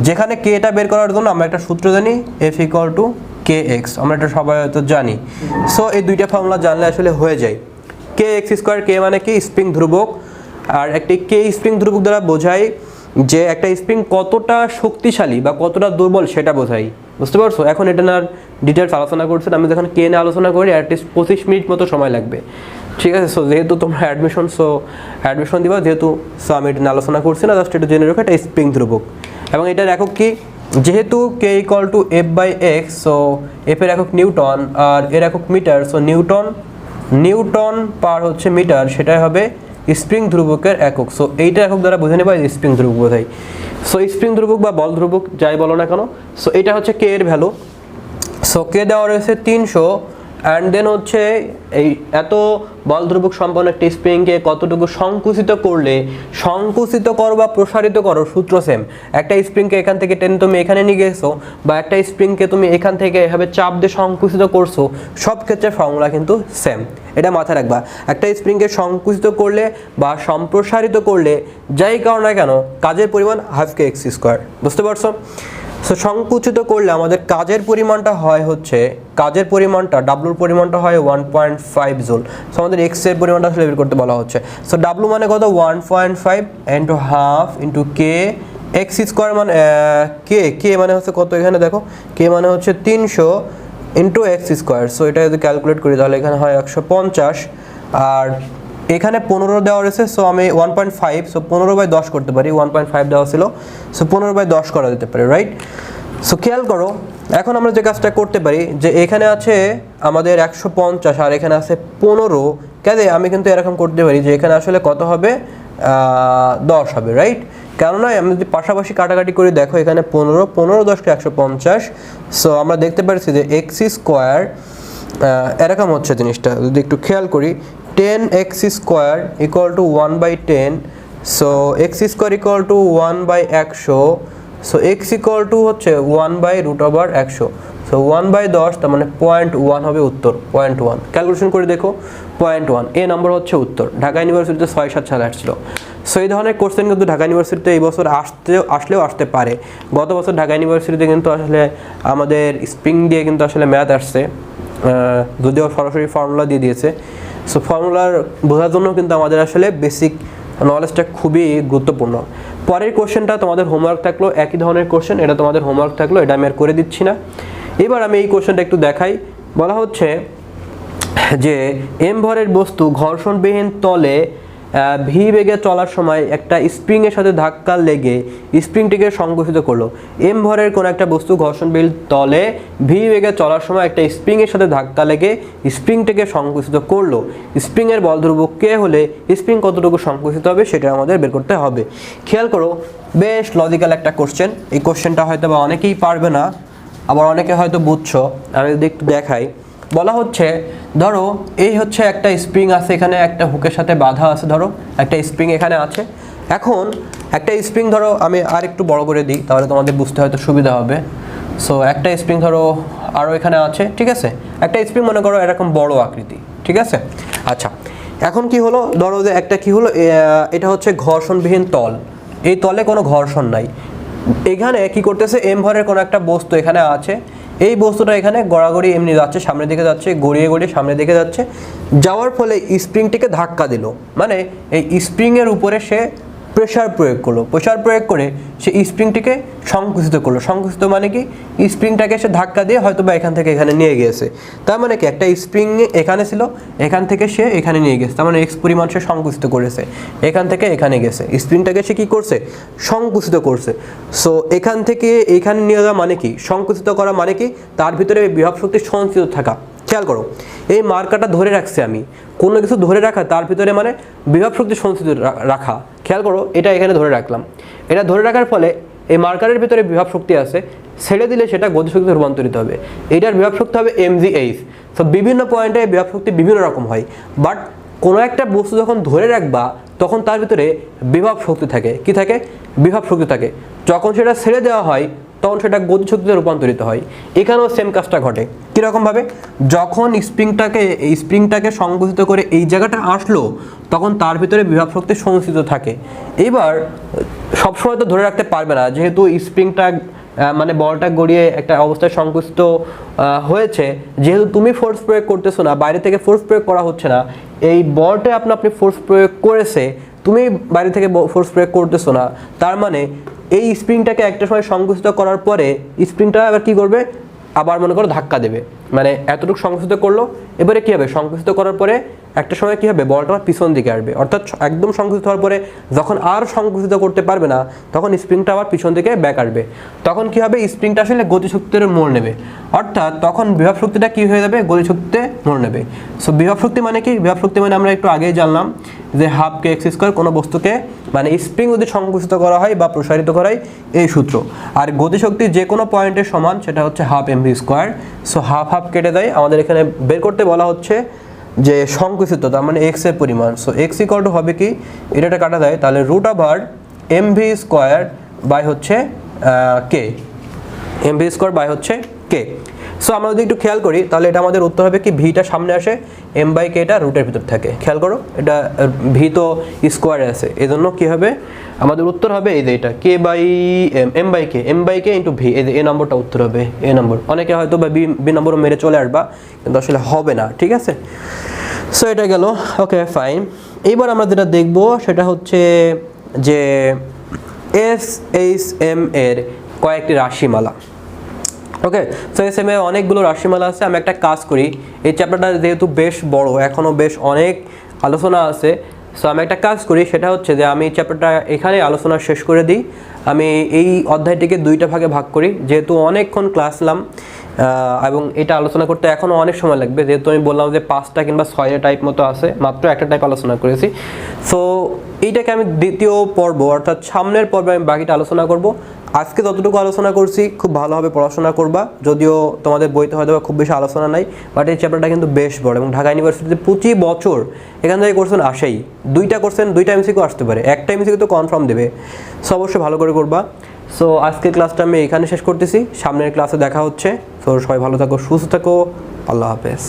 যেখানে কেটা বের করার জন্য আমরা একটা সূত্র জানি, F equal to K x, আমরা এটা সবাই হয়তো জানি। সো এই দুইটা ফর্মুলা জানলে আসলে হয়ে যায়। কে এক্স স্কোয়ার, কে মানে কি স্প্রিং ধ্রুবক, আর একটি কে স্প্রিং ধ্রুবক দ্বারা বোঝায় যে একটা স্প্রিং কতটা শক্তিশালী বা কতটা দুর্বল সেটা বোঝাই। বুঝতে পারছো? এখন এটা না ডিটেলস আলোচনা করছেন, আমি যখন কে নিয়ে আলোচনা করি অ্যাটলিস্ট 25 মিনিট মতো সময় লাগবে, ঠিক আছে? সো যেহেতু তোমরা অ্যাডমিশন দিবা, যেহেতু সো আমি এটা নিয়ে আলোচনা করছি না, জাস্ট এটা জেনে রাখো এটা স্প্রিং ধ্রুবক। এবং এটার একক কি? যেহেতু k equal to F by x, so F এর একক নিউটন আর এর একক মিটার, সো নিউটন পার হচ্ছে মিটার, সেটাই হবে স্প্রিং ধ্রুবকের একক। সো এইটা একক দ্বারা বুঝে নেবা স্প্রিং ধ্রুবক বোঝায়। সো স্প্রিং ধ্রুবক বা বল ধ্রুবক যাই বলো না কেন, সো এটা হচ্ছে কে এর ভ্যালু। সো কে দেওয়া রয়েছে 300, অ্যান্ড দেন হচ্ছে এই এত বল ধ্রুবক সম্পন্ন একটি স্প্রিংকে কতটুকু সংকুচিত করো বা প্রসারিত করো, সূত্র সেম। একটা স্প্রিংকে এখান থেকে টেনে তুমি এখানে নিয়ে গেছো, বা একটা স্প্রিংকে তুমি এখান থেকে এভাবে চাপ দিয়ে সংকুচিত করছো, সব ক্ষেত্রে ফর্মুলা কিন্তু সেম, এটা মাথায় রাখবা। একটা স্প্রিংকে সংকুচিত করলে বা সম্প্রসারিত করলে যাই কারণ না কেন কাজের পরিমাণ হাফ কে এক্স স্কোয়ার। বুঝতে পারছো? সো সংকুচিত করলে আমাদের কাজের পরিমাণটা হয় হচ্ছে, কাজের পরিমাণটা ডাব্লুর পরিমাণটা হয় 1.5 জুল। সো আমাদের এক্স এর পরিমাণটা আসলে বের করতে বলা হচ্ছে। সো ডাব্লু মানে কত? 1.5 into half into k x square, মানে কে মানে হচ্ছে কত? এখানে দেখো কে মানে হচ্ছে 300 ইন্টু এক্স স্কোয়ার। সো এটা যদি ক্যালকুলেট করি তাহলে এখানে হয় 150, আর এখানে 15 দেওয়া রয়েছে। সো আমি 1.5, সো 15/10 করতে পারি, 1.5 দেওয়া ছিল, সো 15/10 করা যেতে পারে, রাইট? সো খেয়াল করো, এখন আমরা যে কাজটা করতে পারি যে এখানে আছে আমাদের 150 আর এখানে আছে 15, কাজে আমি কিন্তু এরকম করতে পারি যে এখানে আসলে কত হবে? 10 হবে, রাইট? কেননা আমি যদি পাশাপাশি কাটাকাটি করে দেখো, এখানে 15 10 150। সো আমরা দেখতে পাচ্ছি যে এক্স স্কোয়ার এরকম হচ্ছে জিনিসটা, যদি একটু খেয়াল করি 10x square equal to 1/10, so x square equal to 1/100, so x equal to হচ্ছে 1/√100, সো 1/10, তার মানে 0.1 হবে উত্তর, 0.1। ক্যালকুলেশন করে দেখো 0.1, এ নম্বর হচ্ছে উত্তর। ঢাকা ইউনিভার্সিটিতে 6-7 সালে আসছিল। সো এই ধরনের কোশ্চেন কিন্তু ঢাকা ইউনিভার্সিটিতে এই বছর আসলেও আসতে পারে। গত বছর ঢাকা ইউনিভার্সিটিতে কিন্তু আসলে আমাদের স্প্রিং দিয়ে কিন্তু আসলে ম্যাথ আসছে, যদিও সরাসরি ফর্মুলা দিয়ে দিয়েছে। সো ফর্মুলার বোঝার জন্য কিন্তু আমাদের আসলে বেসিক নলেজটা খুবই গুরুত্বপূর্ণ। পরের কোশ্চেনটা তোমাদের হোমওয়ার্ক থাকলো, একই ধরনের কোশ্চেন, এটা তোমাদের হোমওয়ার্ক থাকলো, এটা আমি আর করে দিচ্ছি না। এবার আমি এই কোশ্চেনটা একটু দেখাই। বলা হচ্ছে যে এম ভরের বস্তু ঘর্ষণবিহীন তলে ভি বেগে চলার সময় একটা স্প্রিংয়ের সাথে ধাক্কা লেগে স্প্রিংটিকে সংকুচিত করলো। এম ভরের কোনো একটা বস্তু ঘর্ষণবিহীন তলে ভি বেগে চলার সময় একটা স্প্রিংয়ের সাথে ধাক্কা লেগে স্প্রিংটিকে সংকুচিত করলো। স্প্রিংয়ের বল ধ্রুবক কে হলে স্প্রিং কতটুকু সংকুচিত হবে সেটা আমাদের বের করতে হবে। খেয়াল করো, বেশ লজিক্যাল একটা কোশ্চেন। এই কোশ্চেনটা হয়তো বা অনেকেই পারবে না, আবার অনেকে হয়তো বুঝছো। আমি যদি একটু দেখাই, বলা হচ্ছে ধরো এই হচ্ছে একটা স্প্রিং আছে, এখানে একটা হুকের সাথে বাঁধা আছে, ধরো একটা স্প্রিং এখানে আছে। এখন একটা স্প্রিং ধরো আমি আর একটু বড় করে দিই, তাহলে তোমাদের বুঝতে হয়তো সুবিধা হবে। সো একটা স্প্রিং ধরো আরও এখানে আছে, ঠিক আছে? একটা স্প্রিং মনে করো এরকম বড় আকৃতি, ঠিক আছে? আচ্ছা, এখন কি হলো, ধরো যে একটা কি হলো, এটা হচ্ছে ঘর্ষণবিহীন তল, এই তলে কোনো ঘর্ষণ নাই। এখানে কি করতেছে, এম ভরের কোনো একটা বস্তু এখানে আছে, এই বস্তুটা এখানে গড়াগড়ি এমনি যাচ্ছে, সামনের দিকে যাচ্ছে, গড়িয়ে গড়িয়ে সামনের দিকে যাচ্ছে, যাওয়ার ফলে স্প্রিংটিকে ধাক্কা দিল। মানে এই স্প্রিংয়ের উপরে সে প্রেশার প্রয়োগ করলো, প্রেশার প্রয়োগ করে সে স্প্রিংটিকে সংকুচিত করলো। সংকুচিত মানে কি, স্প্রিংটাকে সে ধাক্কা দিয়ে হয়তো বা এখান থেকে এখানে নিয়ে গিয়েছে। তার মানে কি, একটা স্প্রিং এখানে ছিল, এখান থেকে সে এখানে নিয়ে গেছে, তার মানে এক্স পরিমাণ সে সংকুচিত করেছে, এখান থেকে এখানে গেছে, স্প্রিংটাকে সে কি করছে, সংকুচিত করছে। সো এখান থেকে এখানে নিয়ে যাওয়া মানে কি, সংকুচিত করা মানে কি, তার ভিতরে বিভব শক্তি সঞ্চিত থাকা। খেয়াল করো, এই মার্কারটা ধরে রাখছি আমি, কোনো কিছু ধরে রাখা, তার ভিতরে মানে বিভব শক্তি সঞ্চিত রাখা। খেয়াল করো, এটা এখানে ধরে রাখলাম, এটা ধরে রাখার ফলে এই মার্কারের ভিতরে বিভব শক্তি আছে, ছেড়ে দিলে সেটা গতিশক্তিতে রূপান্তরিত হবে। এটার বিভব শক্তি হবে mgh। সো বিভিন্ন পয়েন্টে বিভব শক্তি বিভিন্ন রকম হয়, বাট কোনো একটা বস্তু যখন ধরে রাখবা তখন তার ভিতরে বিভব শক্তি থাকে। কি থাকে? বিভব শক্তি থাকে। যখন সেটা ছেড়ে দেওয়া হয় তখন সেটা গতিশক্তিতে রূপান্তরিত হয়। এখানেও সেম কাজটা ঘটে। কীরকমভাবে? যখন স্প্রিংটাকে সংকুচিত করে এই জায়গাটা আসলো তখন তার ভিতরে বিভব শক্তি সংস্থিত থাকে। এবার সবসময় তো ধরে রাখতে পারবে না, যেহেতু স্প্রিংটা মানে বলটা গড়িয়ে একটা অবস্থায় সংকুচিত হয়েছে, যেহেতু তুমি ফোর্স প্রয়োগ করতেছো না, বাইরে থেকে ফোর্স প্রয়োগ করা হচ্ছে না, এই বলটা আপনি ফোর্স প্রয়োগ করেছে, তুমি বাইরে থেকে ফোর্স প্রয়োগ করতেছো না, তার মানে এই স্প্রিংটাকে একটা সময় সংকুচিত করার পরে স্প্রিংটা আবার কি করবে? আবার মনে করো ধাক্কা দেবে, মানে এতটুকু সংকুচিত করলো, এবারে কি হবে? সংকুচিত করার পরে একটা সময় কি হবে? বলটা পিছন দিকে আসবে, অর্থাৎ একদম সংকুচিত হওয়ার পরে যখন আর সংকুচিত করতে পারবে না তখন স্প্রিংটা আবার পিছন দিকে ব্যাক আসবে। তখন কি হবে? স্প্রিংটা আসলে গতিশক্তির মোড় নেবে, অর্থাৎ তখন বিভব শক্তিটা কি হয়ে যাবে? গতিশক্তিতে মোড় নেবে। সো বিভব শক্তি মানে কি? বিভব শক্তি মানে আমরা একটু আগেই জানলাম যে হাফ কে এক্স স্কোয়ার, কোনো বস্তুকে মানে স্প্রিং যদি সংকুচিত করা হয় বা প্রসারিত করা হয়, এই সূত্র। আর গতিশক্তি যে কোনো পয়েন্টের সমান, সেটা হচ্ছে half MV square. So half half কেটে দেয়, আমাদের এখানে বের করতে বলা হচ্ছে যে সংকুচিত, তার মানে এক্স এর পরিমাণ। সো এক্স ইকুয়াল টু হবে কি? এটা কাটা যায়, তাহলে root over MV square by হচ্ছে কে, এমভি স্কোয়ার বাই হচ্ছে কে। সো আমরা যদি একটু খেয়াল করি তাহলে এটা আমাদের উত্তর হবে কি? ভিটা সামনে আসে, এম বাই কে এটা রুটের ভিতর থাকে। খেয়াল করো, এটা ভি তো স্কোয়ারে আছে, এই জন্য কী হবে? আমাদের উত্তর হবে এই যে এটা k by m by k into v, এই যে এ নম্বরটা উত্তর হবে, এ নম্বর। অনেকে হয়তো বা বি নম্বরও মেরে চলে আসবা, কিন্তু আসলে হবে না, ঠিক আছে? সো এটা গেল, ওকে ফাইন। এইবার আমরা যেটা দেখব সেটা হচ্ছে যে এস এইচ এম এর কয়েকটি রাশিমালা। ওকে, সো এস এম এ অনেকগুলো রাশিমালা আছে। আমি একটা কাজ করি, এই চ্যাপ্টারটা যেহেতু বেশ বড়, এখনও বেশ অনেক আলোচনা আছে, সো আমি একটা কাজ করি, সেটা হচ্ছে যে আমি চ্যাপ্টারটা এখানে আলোচনা শেষ করে দিই। আমি এই অধ্যায়টিকে দুইটা ভাগে ভাগ করি, যেহেতু অনেকক্ষণ ক্লাস নিলাম এবং এটা আলোচনা করতে এখনও অনেক সময় লাগবে, যেহেতু আমি বললাম যে 5টা কিংবা 6টা টাইপ মতো আছে, মাত্র একটা টাইপ আলোচনা করেছি। সো এইটাকে আমি দ্বিতীয় পর্ব, অর্থাৎ সামনের পর্বে আমি বাকিটা আলোচনা করব। আজকে যতটুকু আলোচনা করছি খুব ভালোভাবে পড়াশোনা করবা, যদিও তোমাদের বইতে হয়তো খুব বেশি আলোচনা নাই, বাট এই চ্যাপ্টারটা কিন্তু বেশ বড় এবং ঢাকা ইউনিভার্সিটিতে 25 বছর এখান থেকে কোশ্চেন আসেই। 2টা কোশ্চেন 2টা এমসিকিউ আসতে পারে, একটা এমসিকিউ তো কনফার্ম দেবে। সো অবশ্যই ভালো করে করবা। সো আজকের ক্লাসটা আমি এখানে শেষ করতেছি, সামনের ক্লাসে দেখা হচ্ছে। সো সবাই ভালো থাকো, সুস্থ থাকো, আল্লাহ হাফেজ।